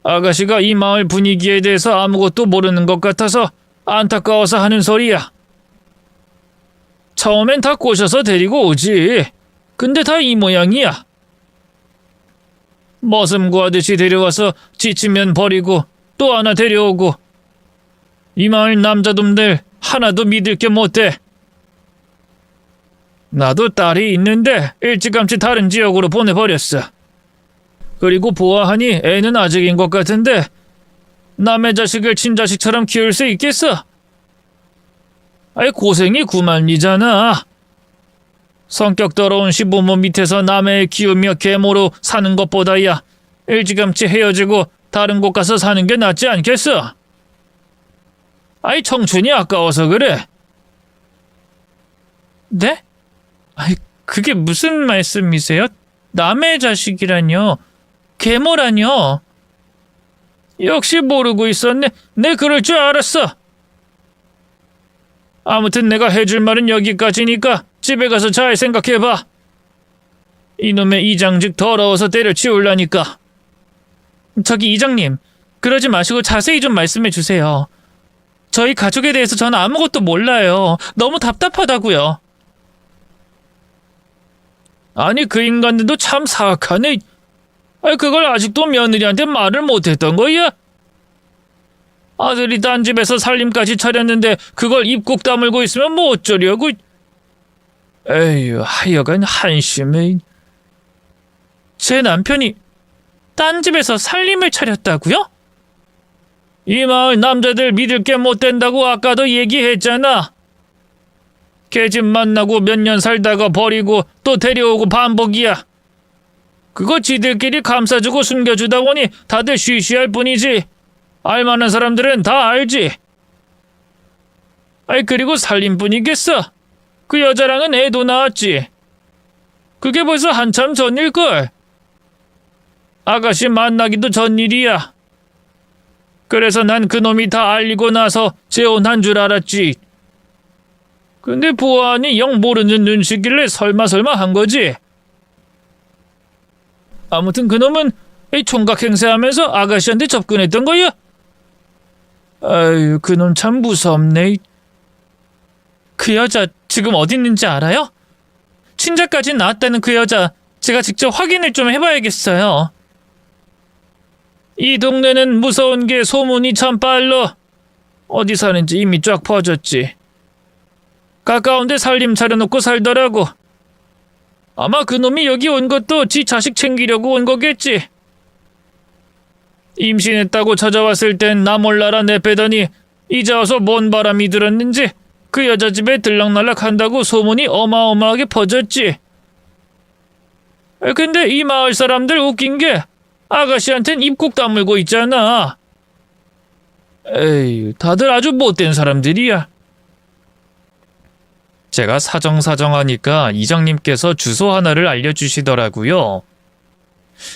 아가씨가 이 마을 분위기에 대해서 아무것도 모르는 것 같아서 안타까워서 하는 소리야. 처음엔 다 꼬셔서 데리고 오지. 근데 다 이 모양이야. 머슴 구하듯이 데려와서 지치면 버리고 또 하나 데려오고. 이 마을 남자놈들 하나도 믿을 게 못돼. 나도 딸이 있는데 일찌감치 다른 지역으로 보내버렸어. 그리고 보아하니 애는 아직인 것 같은데 남의 자식을 친자식처럼 키울 수 있겠어? 아이, 고생이 구만이잖아. 성격 더러운 시부모 밑에서 남의 키우며 계모로 사는 것보다야 일찌감치 헤어지고 다른 곳 가서 사는 게 낫지 않겠어? 아이, 청춘이 아까워서 그래. 네? 아이, 그게 무슨 말씀이세요? 남의 자식이라뇨? 계모라뇨? 역시 모르고 있었네. 내 그럴 줄 알았어. 아무튼 내가 해줄 말은 여기까지니까 집에 가서 잘 생각해봐. 이놈의 이장직 더러워서 때려치우려니까. 저기 이장님, 그러지 마시고 자세히 좀 말씀해 주세요. 저희 가족에 대해서 저는 아무것도 몰라요. 너무 답답하다고요. 아니 그 인간들도 참 사악하네. 그걸 아직도 며느리한테 말을 못했던 거야? 아들이 딴 집에서 살림까지 차렸는데 그걸 입국 다물고 있으면 뭐 어쩌려고. 에휴, 하여간 한심해. 제 남편이 딴 집에서 살림을 차렸다고요? 이 마을 남자들 믿을 게 못 된다고 아까도 얘기했잖아. 걔집 만나고 몇 년 살다가 버리고 또 데려오고 반복이야. 그거 지들끼리 감싸주고 숨겨주다 보니 다들 쉬쉬할 뿐이지. 알만한 사람들은 다 알지. 그리고 살림뿐이겠어. 그 여자랑은 애도 낳았지. 그게 벌써 한참 전일걸. 아가씨 만나기도 전일이야. 그래서 난 그놈이 다 알리고 나서 재혼한 줄 알았지. 근데 보아하니 영 모르는 눈치길래 설마 한 거지. 아무튼 그놈은 총각 행세하면서 아가씨한테 접근했던 거야. 아유, 그놈 참 무섭네. 그 여자 지금 어디 있는지 알아요? 친자까지 나왔다는 그 여자 제가 직접 확인을 좀 해봐야겠어요. 이 동네는 무서운 게 소문이 참 빨라. 어디 사는지 이미 쫙 퍼졌지. 가까운데 살림 차려놓고 살더라고. 아마 그놈이 여기 온 것도 지 자식 챙기려고 온 거겠지. 임신했다고 찾아왔을 땐 나 몰라라 내빼더니 이제 와서 뭔 바람이 들었는지 그 여자 집에 들락날락 한다고 소문이 어마어마하게 퍼졌지. 근데 이 마을 사람들 웃긴 게 아가씨한텐 입국 다물고 있잖아. 에이, 다들 아주 못된 사람들이야. 제가 사정하니까 이장님께서 주소 하나를 알려주시더라고요.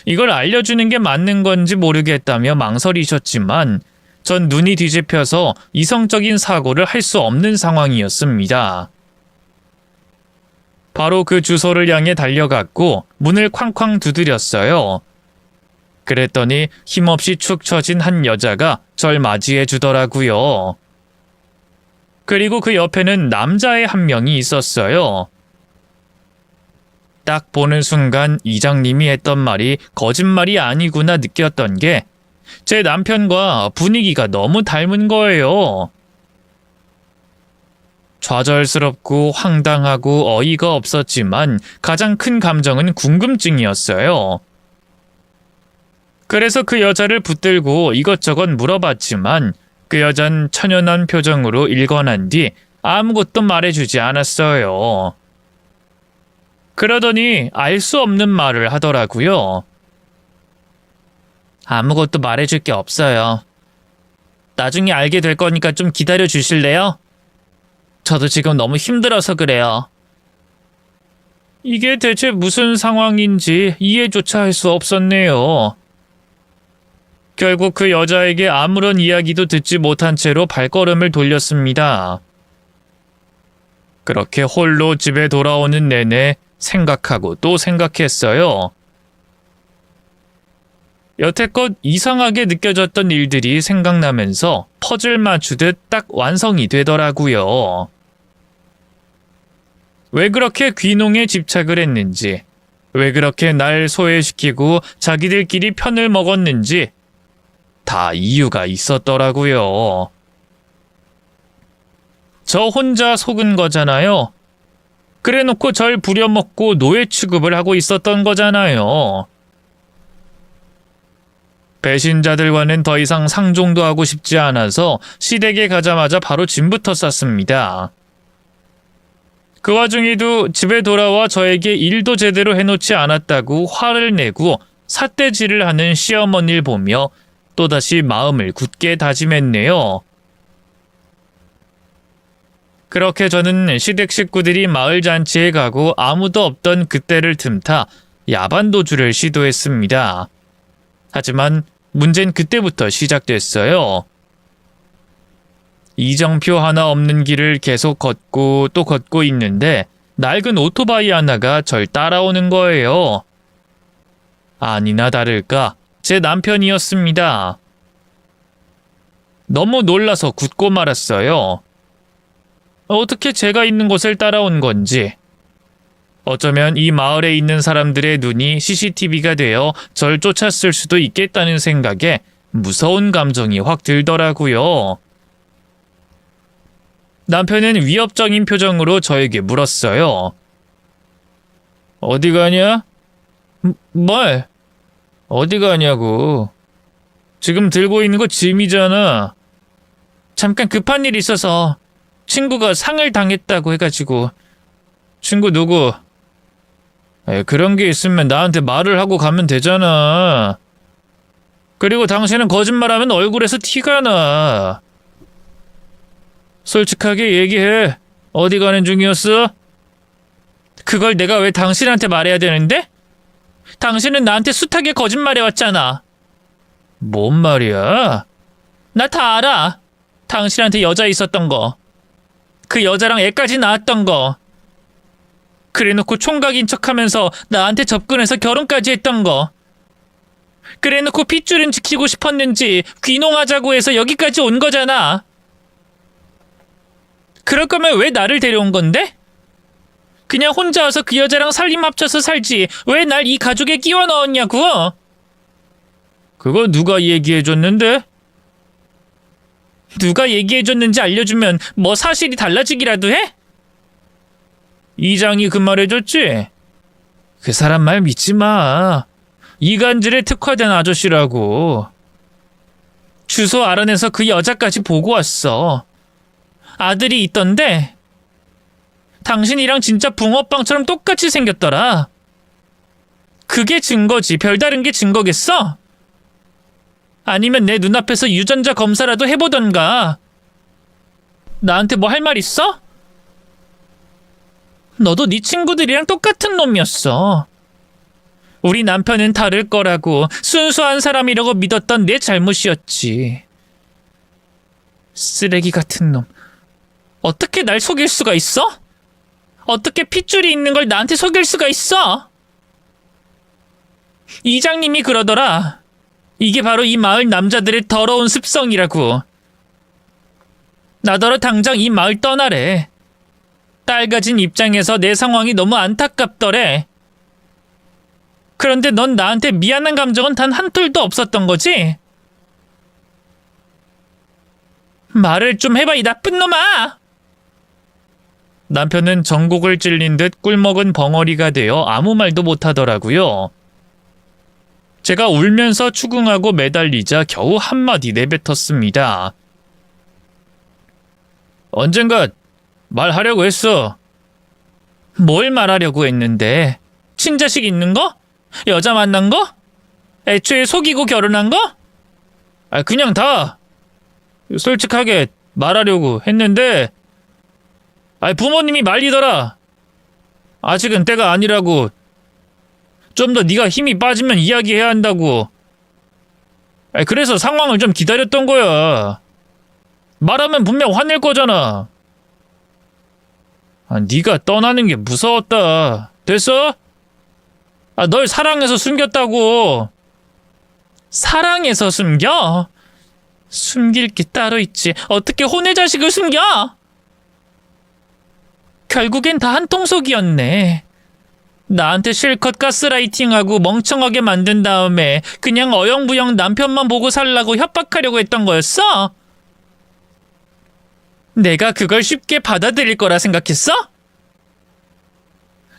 이걸 알려주는 게 맞는 건지 모르겠다며 망설이셨지만 전 눈이 뒤집혀서 이성적인 사고를 할 수 없는 상황이었습니다. 바로 그 주소를 향해 달려갔고 문을 쾅쾅 두드렸어요. 그랬더니 힘없이 축 처진 한 여자가 절 맞이해 주더라고요. 그리고 그 옆에는 남자애 한 명이 있었어요. 딱 보는 순간 이장님이 했던 말이 거짓말이 아니구나 느꼈던 게 제 남편과 분위기가 너무 닮은 거예요. 좌절스럽고 황당하고 어이가 없었지만 가장 큰 감정은 궁금증이었어요. 그래서 그 여자를 붙들고 이것저것 물어봤지만 그 여잔 천연한 표정으로 일관한 뒤 아무것도 말해주지 않았어요. 그러더니 알 수 없는 말을 하더라고요. 아무것도 말해줄 게 없어요. 나중에 알게 될 거니까 좀 기다려 주실래요? 저도 지금 너무 힘들어서 그래요. 이게 대체 무슨 상황인지 이해조차 할 수 없었네요. 결국 그 여자에게 아무런 이야기도 듣지 못한 채로 발걸음을 돌렸습니다. 그렇게 홀로 집에 돌아오는 내내 생각하고 또 생각했어요. 여태껏 이상하게 느껴졌던 일들이 생각나면서 퍼즐 맞추듯 딱 완성이 되더라고요. 왜 그렇게 귀농에 집착을 했는지, 왜 그렇게 날 소외시키고 자기들끼리 편을 먹었는지 다 이유가 있었더라고요. 저 혼자 속은 거잖아요. 그래놓고 절 부려먹고 노예 취급을 하고 있었던 거잖아요. 배신자들과는 더 이상 상종도 하고 싶지 않아서 시댁에 가자마자 바로 짐부터 쌌습니다. 그 와중에도 집에 돌아와 저에게 일도 제대로 해놓지 않았다고 화를 내고 삿대질을 하는 시어머니를 보며 또다시 마음을 굳게 다짐했네요. 그렇게 저는 시댁 식구들이 마을 잔치에 가고 아무도 없던 그때를 틈타 야반도주를 시도했습니다. 하지만 문제는 그때부터 시작됐어요. 이정표 하나 없는 길을 계속 걷고 또 걷고 있는데 낡은 오토바이 하나가 절 따라오는 거예요. 아니나 다를까 제 남편이었습니다. 너무 놀라서 굳고 말았어요. 어떻게 제가 있는 곳을 따라온 건지. 어쩌면 이 마을에 있는 사람들의 눈이 CCTV가 되어 절 쫓았을 수도 있겠다는 생각에 무서운 감정이 확 들더라고요. 남편은 위협적인 표정으로 저에게 물었어요. 어디 가냐? 뭘? 어디 가냐고. 지금 들고 있는 거 짐이잖아. 잠깐 급한 일이 있어서 친구가 상을 당했다고 해가지고. 친구 누구? 그런 게 있으면 나한테 말을 하고 가면 되잖아. 그리고 당신은 거짓말하면 얼굴에서 티가 나. 솔직하게 얘기해. 어디 가는 중이었어? 그걸 내가 왜 당신한테 말해야 되는데? 당신은 나한테 숱하게 거짓말해왔잖아. 뭔 말이야? 나 다 알아. 당신한테 여자 있었던 거. 그 여자랑 애까지 낳았던 거. 그래놓고 총각인 척하면서 나한테 접근해서 결혼까지 했던 거. 그래놓고 핏줄은 지키고 싶었는지 귀농하자고 해서 여기까지 온 거잖아. 그럴 거면 왜 나를 데려온 건데? 그냥 혼자 와서 그 여자랑 살림 합쳐서 살지 왜 날 이 가족에 끼워 넣었냐고. 그거 누가 얘기해줬는데? 누가 얘기해줬는지 알려주면 뭐 사실이 달라지기라도 해? 이장이 그 말해줬지? 그 사람 말 믿지 마. 이간질에 특화된 아저씨라고. 주소 알아내서 그 여자까지 보고 왔어. 아들이 있던데 당신이랑 진짜 붕어빵처럼 똑같이 생겼더라. 그게 증거지. 별다른 게 증거겠어? 아니면 내 눈앞에서 유전자 검사라도 해보던가. 나한테 뭐 할 말 있어? 너도 네 친구들이랑 똑같은 놈이었어. 우리 남편은 다를 거라고 순수한 사람이라고 믿었던 내 잘못이었지. 쓰레기 같은 놈. 어떻게 날 속일 수가 있어? 어떻게 핏줄이 있는 걸 나한테 속일 수가 있어? 이장님이 그러더라. 이게 바로 이 마을 남자들의 더러운 습성이라고. 나더러 당장 이 마을 떠나래. 딸 가진 입장에서 내 상황이 너무 안타깝더래. 그런데 넌 나한테 미안한 감정은 단 한톨도 없었던 거지? 말을 좀 해봐, 이 나쁜 놈아! 남편은 전곡을 찔린 듯 꿀먹은 벙어리가 되어 아무 말도 못하더라고요. 제가 울면서 추궁하고 매달리자 겨우 한마디 내뱉었습니다. 언젠가 말하려고 했어. 뭘 말하려고 했는데? 친자식 있는 거? 여자 만난 거? 애초에 속이고 결혼한 거? 그냥 다 솔직하게 말하려고 했는데 부모님이 말리더라. 아직은 때가 아니라고. 좀 더 네가 힘이 빠지면 이야기해야 한다고. 그래서 상황을 좀 기다렸던 거야. 말하면 분명 화낼 거잖아. 네가 떠나는 게 무서웠다. 됐어? 널 사랑해서 숨겼다고. 사랑해서 숨겨? 숨길 게 따로 있지. 어떻게 혼의 자식을 숨겨? 결국엔 다 한통속이었네. 나한테 실컷 가스라이팅하고 멍청하게 만든 다음에 그냥 어영부영 남편만 보고 살라고 협박하려고 했던 거였어? 내가 그걸 쉽게 받아들일 거라 생각했어?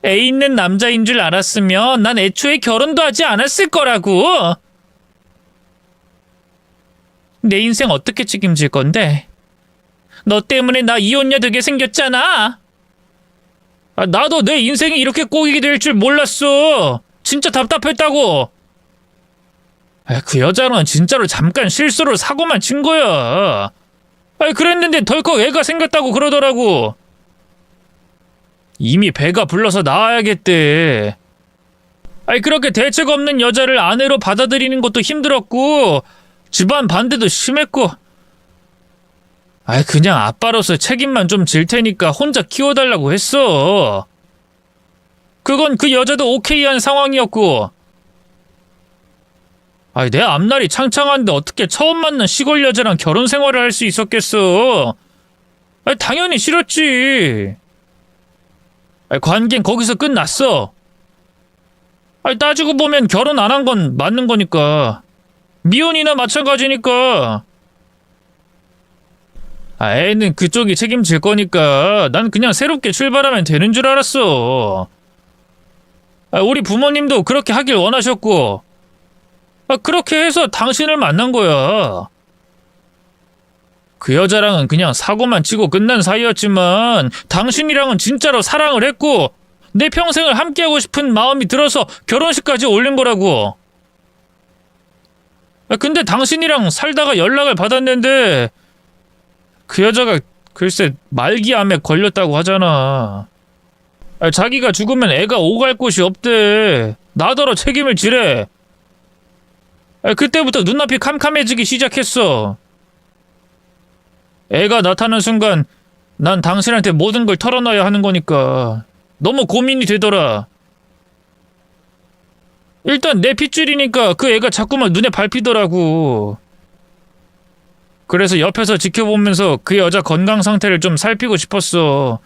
애 있는 남자인 줄 알았으면 난 애초에 결혼도 하지 않았을 거라고. 내 인생 어떻게 책임질 건데? 너 때문에 나 이혼녀 되게 생겼잖아. 나도 내 인생이 이렇게 꼬이게 될 줄 몰랐어. 진짜 답답했다고. 그 여자는 진짜로 잠깐 실수로 사고만 친 거야. 그랬는데 덜컥 애가 생겼다고 그러더라고. 이미 배가 불러서 나와야겠대. 그렇게 대책 없는 여자를 아내로 받아들이는 것도 힘들었고 집안 반대도 심했고. 그냥 아빠로서 책임만 좀 질 테니까 혼자 키워달라고 했어. 그건 그 여자도 오케이한 상황이었고. 아니, 내 앞날이 창창한데 어떻게 처음 만난 시골 여자랑 결혼 생활을 할 수 있었겠어? 아니, 당연히 싫었지. 아니, 관계는 거기서 끝났어. 아니, 따지고 보면 결혼 안 한 건 맞는 거니까. 미혼이나 마찬가지니까. 아, 애는 그쪽이 책임질 거니까 난 그냥 새롭게 출발하면 되는 줄 알았어. 아, 우리 부모님도 그렇게 하길 원하셨고. 그렇게 해서 당신을 만난 거야. 그 여자랑은 그냥 사고만 치고 끝난 사이였지만 당신이랑은 진짜로 사랑을 했고 내 평생을 함께하고 싶은 마음이 들어서 결혼식까지 올린 거라고. 근데 당신이랑 살다가 연락을 받았는데 그 여자가 글쎄 말기암에 걸렸다고 하잖아. 자기가 죽으면 애가 오갈 곳이 없대. 나더러 책임을 지래. 그때부터 눈앞이 캄캄해지기 시작했어. 애가 나타난 순간 난 당신한테 모든 걸 털어놔야 하는 거니까 너무 고민이 되더라. 일단 내 핏줄이니까 그 애가 자꾸만 눈에 밟히더라고. 그래서 옆에서 지켜보면서 그 여자 건강 상태를 좀 살피고 싶었어.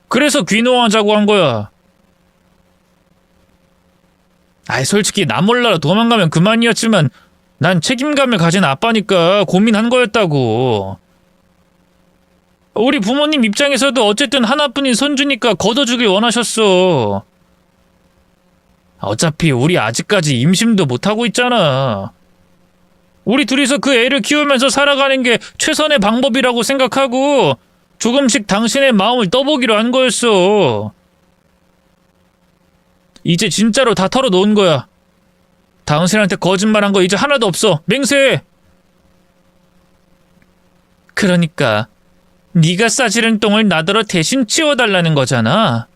그래서 귀농하자고 한 거야. 아이, 솔직히 나 몰라 도망가면 그만이었지만 난 책임감을 가진 아빠니까 고민한 거였다고. 우리 부모님 입장에서도 어쨌든 하나뿐인 손주니까 걷어주길 원하셨어. 어차피 우리 아직까지 임신도 못하고 있잖아. 우리 둘이서 그 애를 키우면서 살아가는 게 최선의 방법이라고 생각하고 조금씩 당신의 마음을 떠보기로 한 거였어. 이제 진짜로 다 털어놓은 거야. 당신한테 거짓말한 거 이제 하나도 없어. 맹세해. 그러니까 네가 싸지른 똥을 나더러 대신 치워달라는 거잖아.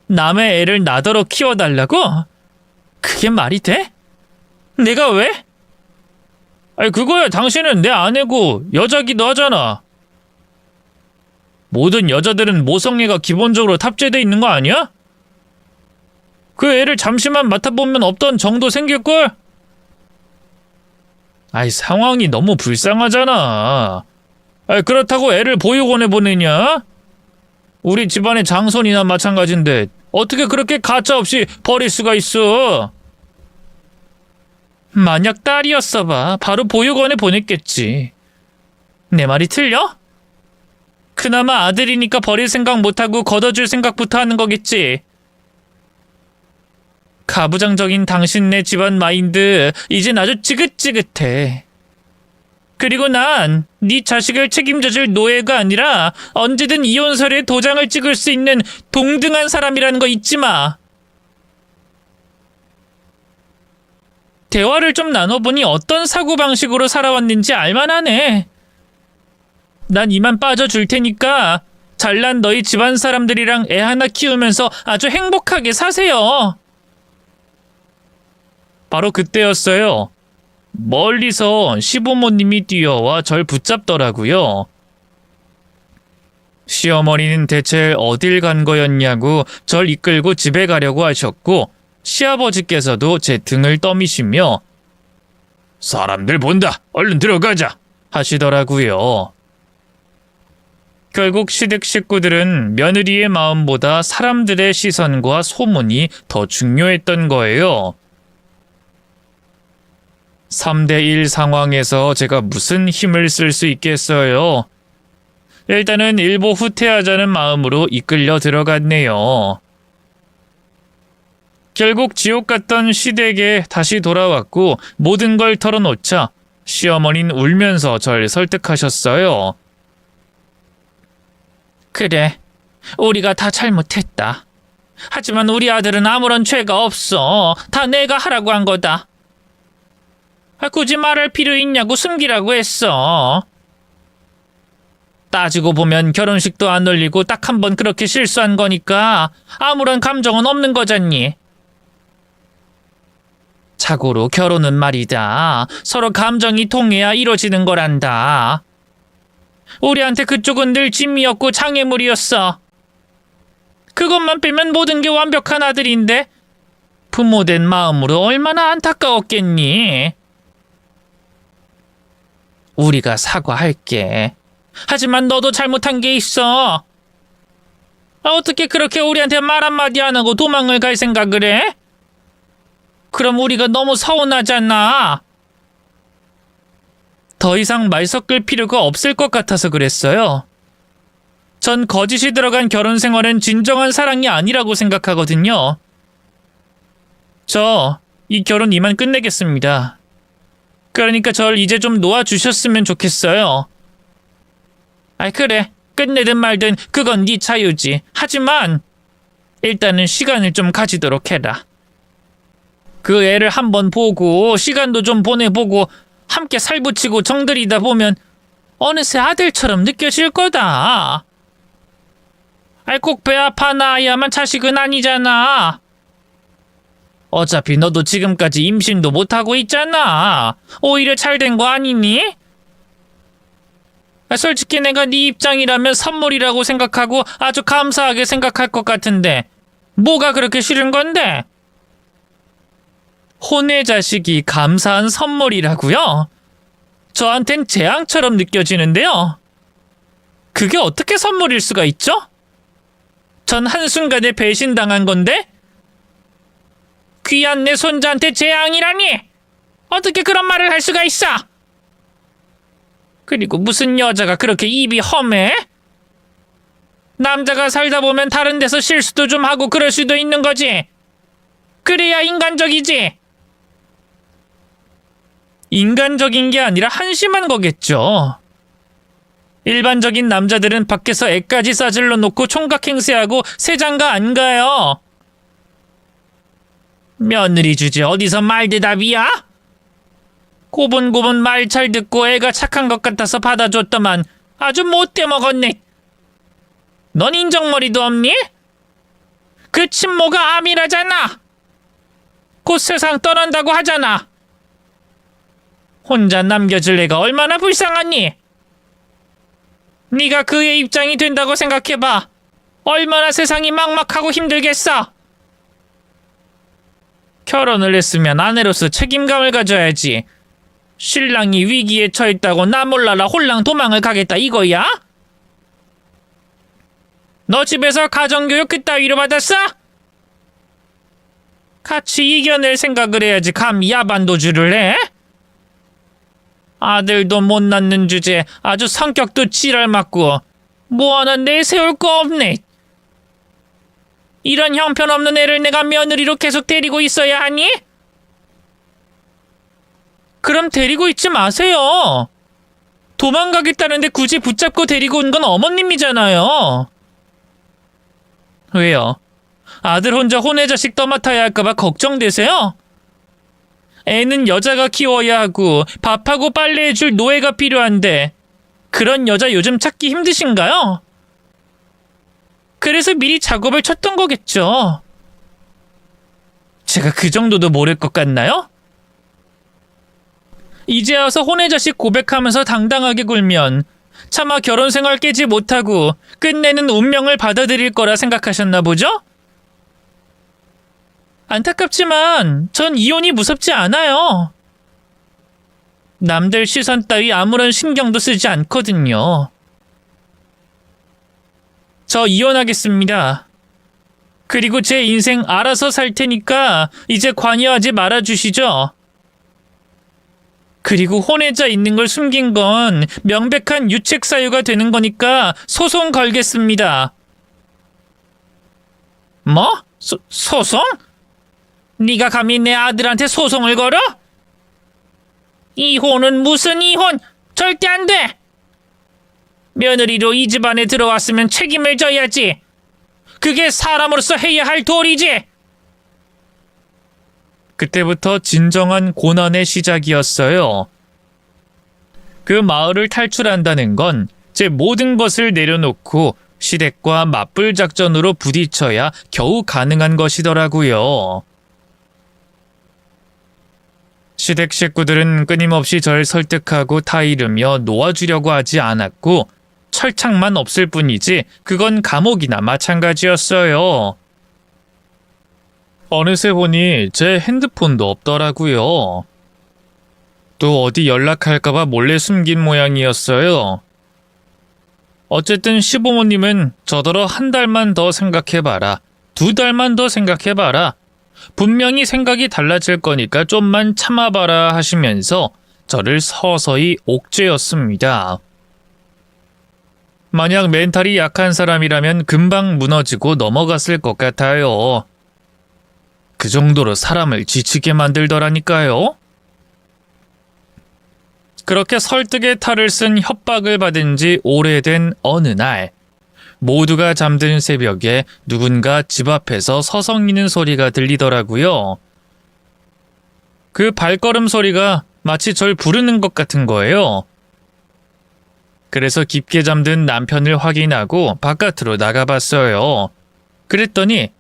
남의 애를 나더러 키워달라고? 그게 말이 돼? 내가 왜? 아니, 그거야 당신은 내 아내고 여자기도 하잖아. 모든 여자들은 모성애가 기본적으로 탑재돼 있는 거 아니야? 그 애를 잠시만 맡아보면 없던 정도 생길걸? 아이, 상황이 너무 불쌍하잖아. 아이, 그렇다고 애를 보육원에 보내냐? 우리 집안의 장손이나 마찬가지인데 어떻게 그렇게 가차없이 버릴 수가 있어? 만약 딸이었어 봐. 바로 보육원에 보냈겠지. 내 말이 틀려? 그나마 아들이니까 버릴 생각 못하고 걷어줄 생각부터 하는 거겠지. 가부장적인 당신네 집안 마인드 이젠 아주 찌긋찌긋해. 그리고 난 네 자식을 책임져줄 노예가 아니라 언제든 이혼 서류에 도장을 찍을 수 있는 동등한 사람이라는 거 잊지 마. 대화를 좀 나눠보니 어떤 사고방식으로 살아왔는지 알만하네. 난 이만 빠져줄 테니까 잘난 너희 집안 사람들이랑 애 하나 키우면서 아주 행복하게 사세요. 바로 그때였어요. 멀리서 시부모님이 뛰어와 절 붙잡더라고요. 시어머니는 대체 어딜 간 거였냐고 절 이끌고 집에 가려고 하셨고 시아버지께서도 제 등을 떠미시며 사람들 본다. 얼른 들어가자 하시더라고요. 결국 시댁 식구들은 며느리의 마음보다 사람들의 시선과 소문이 더 중요했던 거예요. 3대1 상황에서 제가 무슨 힘을 쓸 수 있겠어요? 일단은 일보 후퇴하자는 마음으로 이끌려 들어갔네요. 결국 지옥 같던 시댁에 다시 돌아왔고 모든 걸 털어놓자 시어머니는 울면서 절 설득하셨어요. 그래, 우리가 다 잘못했다. 하지만 우리 아들은 아무런 죄가 없어. 다 내가 하라고 한 거다. 굳이 말할 필요 있냐고 숨기라고 했어. 따지고 보면 결혼식도 안 올리고 딱 한 번 그렇게 실수한 거니까 아무런 감정은 없는 거잖니. 자고로 결혼은 말이다. 서로 감정이 통해야 이루어지는 거란다. 우리한테 그쪽은 늘 짐이었고 장애물이었어. 그것만 빼면 모든 게 완벽한 아들인데 부모된 마음으로 얼마나 안타까웠겠니? 우리가 사과할게. 하지만 너도 잘못한 게 있어. 어떻게 그렇게 우리한테 말 한마디 안 하고 도망을 갈 생각을 해? 그럼 우리가 너무 서운하잖아. 더 이상 말 섞을 필요가 없을 것 같아서 그랬어요. 전 거짓이 들어간 결혼 생활은 진정한 사랑이 아니라고 생각하거든요. 저 이 결혼 이만 끝내겠습니다. 그러니까 절 이제 좀 놓아주셨으면 좋겠어요. 아이 그래, 끝내든 말든 그건 네 자유지. 하지만 일단은 시간을 좀 가지도록 해라. 그 애를 한번 보고 시간도 좀 보내보고 함께 살붙이고 정들이다 보면 어느새 아들처럼 느껴질 거다. 아이 꼭 배 아파 낳아야만 자식은 아니잖아. 어차피 너도 지금까지 임신도 못하고 있잖아. 오히려 잘 된 거 아니니? 솔직히 내가 네 입장이라면 선물이라고 생각하고 아주 감사하게 생각할 것 같은데 뭐가 그렇게 싫은 건데? 혼의 자식이 감사한 선물이라고요? 저한텐 재앙처럼 느껴지는데요. 그게 어떻게 선물일 수가 있죠? 전 한순간에 배신당한 건데? 귀한 내 손자한테 재앙이라니! 어떻게 그런 말을 할 수가 있어? 그리고 무슨 여자가 그렇게 입이 험해? 남자가 살다 보면 다른 데서 실수도 좀 하고 그럴 수도 있는 거지. 그래야 인간적이지. 인간적인 게 아니라 한심한 거겠죠. 일반적인 남자들은 밖에서 애까지 싸질러 놓고 총각 행세하고 세장가 안 가요. 며느리 주제 어디서 말대답이야? 고분고분 말 잘 듣고 애가 착한 것 같아서 받아줬더만 아주 못돼 먹었네. 넌 인정머리도 없니? 그 친모가 암이라잖아. 곧 세상 떠난다고 하잖아. 혼자 남겨질 애가 얼마나 불쌍하니? 네가 그의 입장이 된다고 생각해봐. 얼마나 세상이 막막하고 힘들겠어. 결혼을 했으면 아내로서 책임감을 가져야지. 신랑이 위기에 처했다고 나 몰라라 홀랑 도망을 가겠다 이거야? 너 집에서 가정교육 그따위로 받았어? 같이 이겨낼 생각을 해야지 감히 야반도주를 해? 아들도 못 낳는 주제 아주 성격도 지랄맞고 뭐 하나 내세울 거 없네. 이런 형편없는 애를 내가 며느리로 계속 데리고 있어야 하니? 그럼 데리고 있지 마세요. 도망가겠다는데 굳이 붙잡고 데리고 온 건 어머님이잖아요. 왜요? 아들 혼자 혼의 자식 떠맡아야 할까봐 걱정되세요? 애는 여자가 키워야 하고 밥하고 빨래해줄 노예가 필요한데 그런 여자 요즘 찾기 힘드신가요? 그래서 미리 작업을 쳤던 거겠죠. 제가 그 정도도 모를 것 같나요? 이제 와서 혼의 자식 고백하면서 당당하게 굴면 차마 결혼 생활 깨지 못하고 끝내는 운명을 받아들일 거라 생각하셨나 보죠? 안타깝지만 전 이혼이 무섭지 않아요. 남들 시선 따위 아무런 신경도 쓰지 않거든요. 저 이혼하겠습니다. 그리고 제 인생 알아서 살 테니까 이제 관여하지 말아주시죠. 그리고 혼외자 있는 걸 숨긴 건 명백한 유책 사유가 되는 거니까 소송 걸겠습니다. 뭐? 소송? 네가 감히 내 아들한테 소송을 걸어? 이혼은 무슨 이혼? 절대 안 돼! 며느리로 이 집안에 들어왔으면 책임을 져야지. 그게 사람으로서 해야 할 도리지. 그때부터 진정한 고난의 시작이었어요. 그 마을을 탈출한다는 건 제 모든 것을 내려놓고 시댁과 맞불 작전으로 부딪혀야 겨우 가능한 것이더라고요. 시댁 식구들은 끊임없이 절 설득하고 타이르며 놓아주려고 하지 않았고 철창만 없을 뿐이지 그건 감옥이나 마찬가지였어요. 어느새 보니 제 핸드폰도 없더라고요. 또 어디 연락할까봐 몰래 숨긴 모양이었어요. 어쨌든 시부모님은 저더러 한 달만 더 생각해봐라. 2달만 더 생각해봐라. 분명히 생각이 달라질 거니까 좀만 참아봐라 하시면서 저를 서서히 옥죄었습니다. 만약 멘탈이 약한 사람이라면 금방 무너지고 넘어갔을 것 같아요. 그 정도로 사람을 지치게 만들더라니까요. 그렇게 설득의 탈을 쓴 협박을 받은 지 오래된 어느 날, 모두가 잠든 새벽에 누군가 집 앞에서 서성이는 소리가 들리더라고요. 그 발걸음 소리가 마치 절 부르는 것 같은 거예요. 그래서 깊게 잠든 남편을 확인하고 바깥으로 나가봤어요. 그랬더니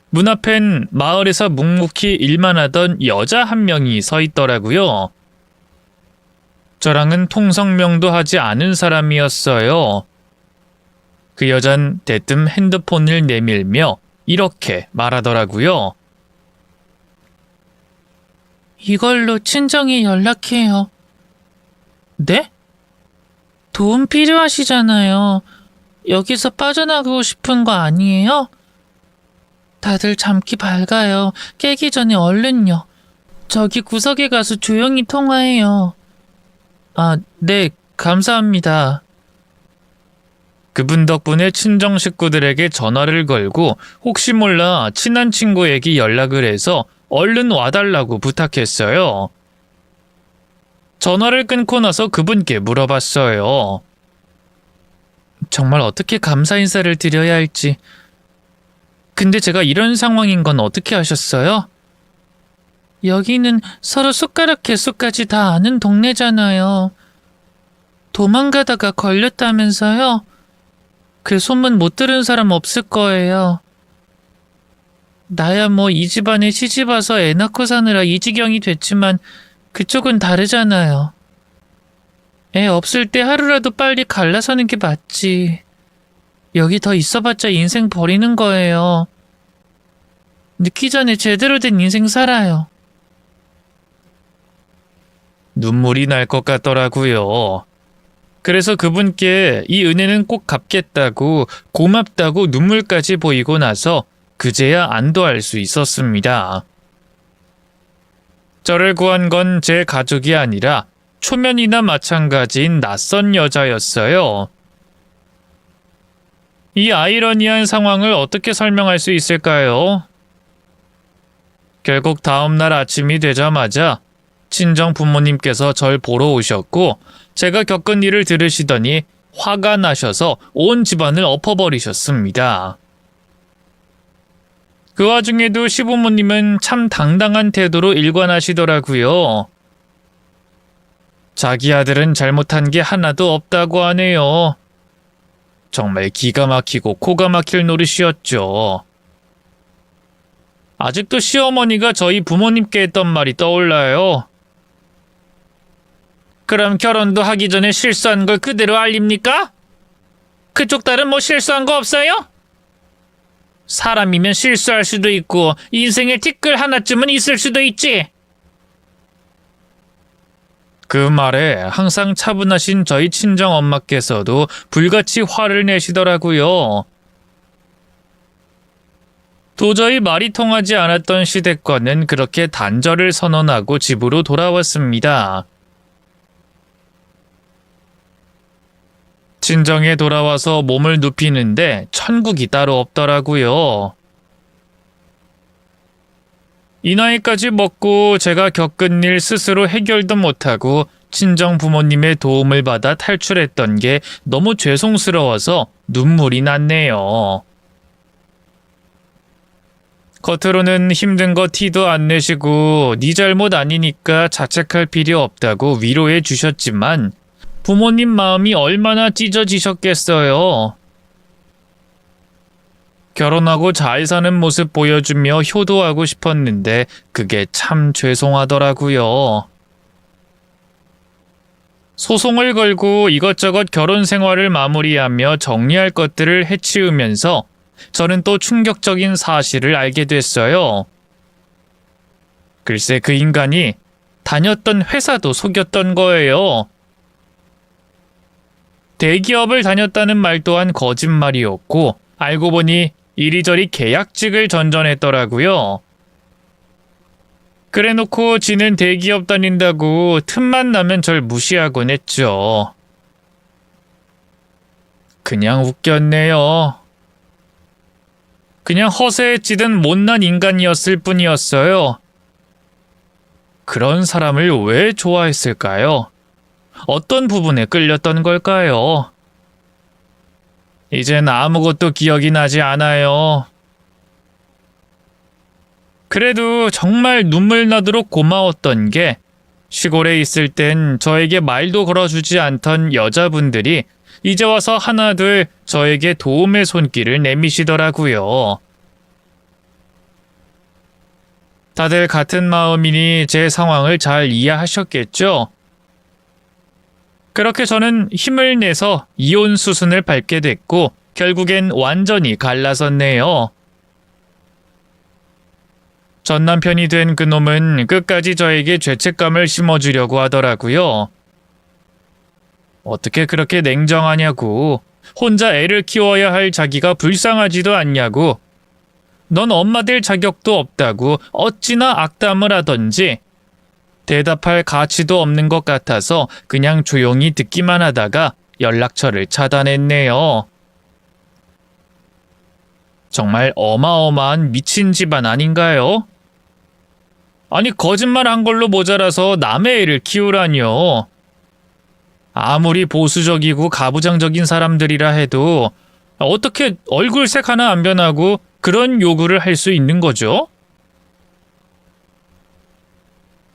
문 앞엔 마을에서 묵묵히 일만 하던 여자 한 명이 서 있더라고요. 저랑은 통성명도 하지 않은 사람이었어요. 그 여잔 대뜸 핸드폰을 내밀며 이렇게 말하더라고요. 이걸로 친정에 연락해요. 네? 도움 필요하시잖아요. 여기서 빠져나가고 싶은 거 아니에요? 다들 잠기 밝아요. 깨기 전에 얼른요. 저기 구석에 가서 조용히 통화해요. 아, 네, 감사합니다. 그분 덕분에 친정 식구들에게 전화를 걸고 혹시 몰라 친한 친구에게 연락을 해서 얼른 와달라고 부탁했어요. 전화를 끊고 나서 그분께 물어봤어요. 정말 어떻게 감사 인사를 드려야 할지. 근데 제가 이런 상황인 건 어떻게 아셨어요? 여기는 서로 숟가락 개수까지 다 아는 동네잖아요. 도망가다가 걸렸다면서요? 그 소문 못 들은 사람 없을 거예요. 나야 뭐 이 집안에 시집 와서 애 낳고 사느라 이 지경이 됐지만 그쪽은 다르잖아요. 애 없을 때 하루라도 빨리 갈라서는 게 맞지. 여기 더 있어봤자 인생 버리는 거예요. 늦기 전에 제대로 된 인생 살아요. 눈물이 날 것 같더라고요. 그래서 그분께 이 은혜는 꼭 갚겠다고 고맙다고 눈물까지 보이고 나서 그제야 안도할 수 있었습니다. 저를 구한 건 제 가족이 아니라 초면이나 마찬가지인 낯선 여자였어요. 이 아이러니한 상황을 어떻게 설명할 수 있을까요? 결국 다음날 아침이 되자마자 친정 부모님께서 절 보러 오셨고 제가 겪은 일을 들으시더니 화가 나셔서 온 집안을 엎어버리셨습니다. 그 와중에도 시부모님은 참 당당한 태도로 일관하시더라고요. 자기 아들은 잘못한 게 하나도 없다고 하네요. 정말 기가 막히고 코가 막힐 노릇이었죠. 아직도 시어머니가 저희 부모님께 했던 말이 떠올라요. 그럼 결혼도 하기 전에 실수한 걸 그대로 알립니까? 그쪽 딸은 뭐 실수한 거 없어요? 사람이면 실수할 수도 있고 인생에 티끌 하나쯤은 있을 수도 있지. 그 말에 항상 차분하신 저희 친정 엄마께서도 불같이 화를 내시더라고요. 도저히 말이 통하지 않았던 시댁과는 그렇게 단절을 선언하고 집으로 돌아왔습니다. 친정에 돌아와서 몸을 눕히는데 천국이 따로 없더라고요. 이 나이까지 먹고 제가 겪은 일 스스로 해결도 못하고 친정 부모님의 도움을 받아 탈출했던 게 너무 죄송스러워서 눈물이 났네요. 겉으로는 힘든 거 티도 안 내시고 네 잘못 아니니까 자책할 필요 없다고 위로해 주셨지만 부모님 마음이 얼마나 찢어지셨겠어요. 결혼하고 잘 사는 모습 보여주며 효도하고 싶었는데 그게 참 죄송하더라고요. 소송을 걸고 이것저것 결혼 생활을 마무리하며 정리할 것들을 해치우면서 저는 또 충격적인 사실을 알게 됐어요. 글쎄 그 인간이 다녔던 회사도 속였던 거예요. 대기업을 다녔다는 말 또한 거짓말이었고 알고 보니 이리저리 계약직을 전전했더라고요. 그래놓고 지는 대기업 다닌다고 틈만 나면 절 무시하곤 했죠. 그냥 웃겼네요. 그냥 허세에 찌든 못난 인간이었을 뿐이었어요. 그런 사람을 왜 좋아했을까요? 어떤 부분에 끌렸던 걸까요? 이젠 아무것도 기억이 나지 않아요. 그래도 정말 눈물 나도록 고마웠던 게 시골에 있을 땐 저에게 말도 걸어주지 않던 여자분들이 이제 와서 하나둘 저에게 도움의 손길을 내미시더라고요. 다들 같은 마음이니 제 상황을 잘 이해하셨겠죠? 그렇게 저는 힘을 내서 이혼 수순을 밟게 됐고 결국엔 완전히 갈라섰네요. 전 남편이 된 그놈은 끝까지 저에게 죄책감을 심어주려고 하더라고요. 어떻게 그렇게 냉정하냐고. 혼자 애를 키워야 할 자기가 불쌍하지도 않냐고. 넌 엄마 될 자격도 없다고 어찌나 악담을 하던지. 대답할 가치도 없는 것 같아서 그냥 조용히 듣기만 하다가 연락처를 차단했네요. 정말 어마어마한 미친 집안 아닌가요? 아니 거짓말 한 걸로 모자라서 남의 애를 키우라니요. 아무리 보수적이고 가부장적인 사람들이라 해도 어떻게 얼굴색 하나 안 변하고 그런 요구를 할 수 있는 거죠?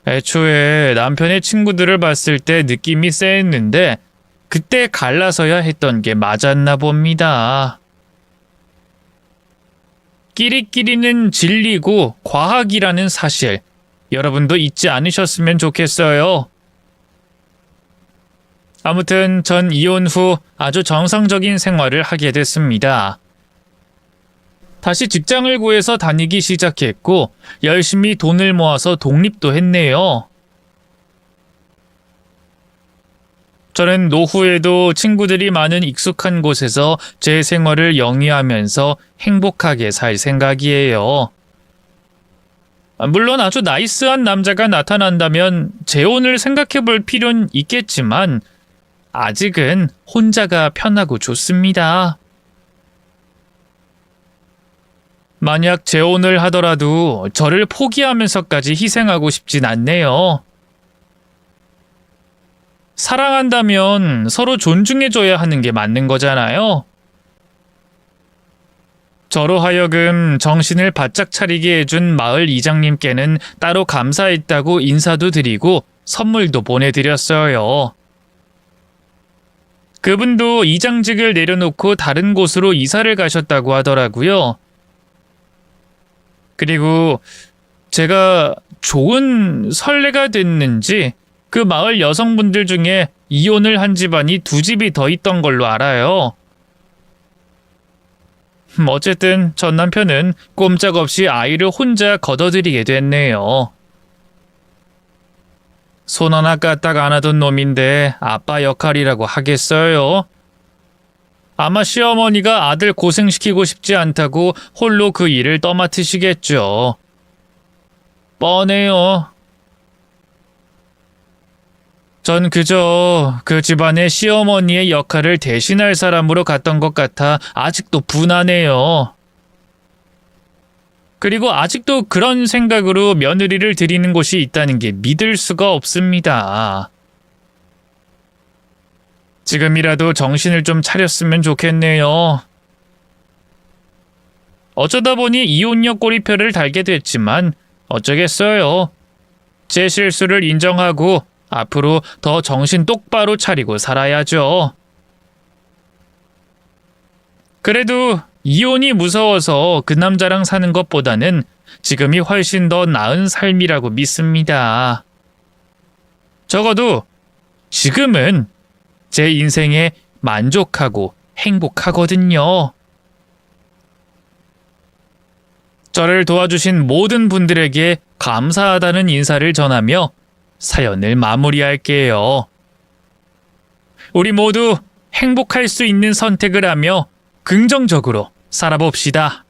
애초에 남편의 친구들을 봤을 때 느낌이 쎄했는데 그때 갈라서야 했던 게 맞았나 봅니다. 끼리끼리는 진리고 과학이라는 사실 여러분도 잊지 않으셨으면 좋겠어요. 아무튼 전 이혼 후 아주 정상적인 생활을 하게 됐습니다. 다시 직장을 구해서 다니기 시작했고 열심히 돈을 모아서 독립도 했네요. 저는 노후에도 친구들이 많은 익숙한 곳에서 제 생활을 영위하면서 행복하게 살 생각이에요. 물론 아주 나이스한 남자가 나타난다면 재혼을 생각해 볼 필요는 있겠지만 아직은 혼자가 편하고 좋습니다. 만약 재혼을 하더라도 저를 포기하면서까지 희생하고 싶진 않네요. 사랑한다면 서로 존중해줘야 하는 게 맞는 거잖아요. 저로 하여금 정신을 바짝 차리게 해준 마을 이장님께는 따로 감사했다고 인사도 드리고 선물도 보내드렸어요. 그분도 이장직을 내려놓고 다른 곳으로 이사를 가셨다고 하더라고요. 그리고 제가 좋은 선례가 됐는지 그 마을 여성분들 중에 이혼을 한 집안이 2집이 더 있던 걸로 알아요. 어쨌든 전 남편은 꼼짝없이 아이를 혼자 걷어들이게 됐네요. 손 하나 까딱 안 하던 놈인데 아빠 역할이라고 하겠어요? 아마 시어머니가 아들 고생시키고 싶지 않다고 홀로 그 일을 떠맡으시겠죠. 뻔해요. 전 그저 그 집안의 시어머니의 역할을 대신할 사람으로 갔던 것 같아 아직도 분하네요. 그리고 아직도 그런 생각으로 며느리를 들이는 곳이 있다는 게 믿을 수가 없습니다. 지금이라도 정신을 좀 차렸으면 좋겠네요. 어쩌다 보니 이혼녀 꼬리표를 달게 됐지만 어쩌겠어요. 제 실수를 인정하고 앞으로 더 정신 똑바로 차리고 살아야죠. 그래도 이혼이 무서워서 그 남자랑 사는 것보다는 지금이 훨씬 더 나은 삶이라고 믿습니다. 적어도 지금은 제 인생에 만족하고 행복하거든요. 저를 도와주신 모든 분들에게 감사하다는 인사를 전하며 사연을 마무리할게요. 우리 모두 행복할 수 있는 선택을 하며 긍정적으로 살아봅시다.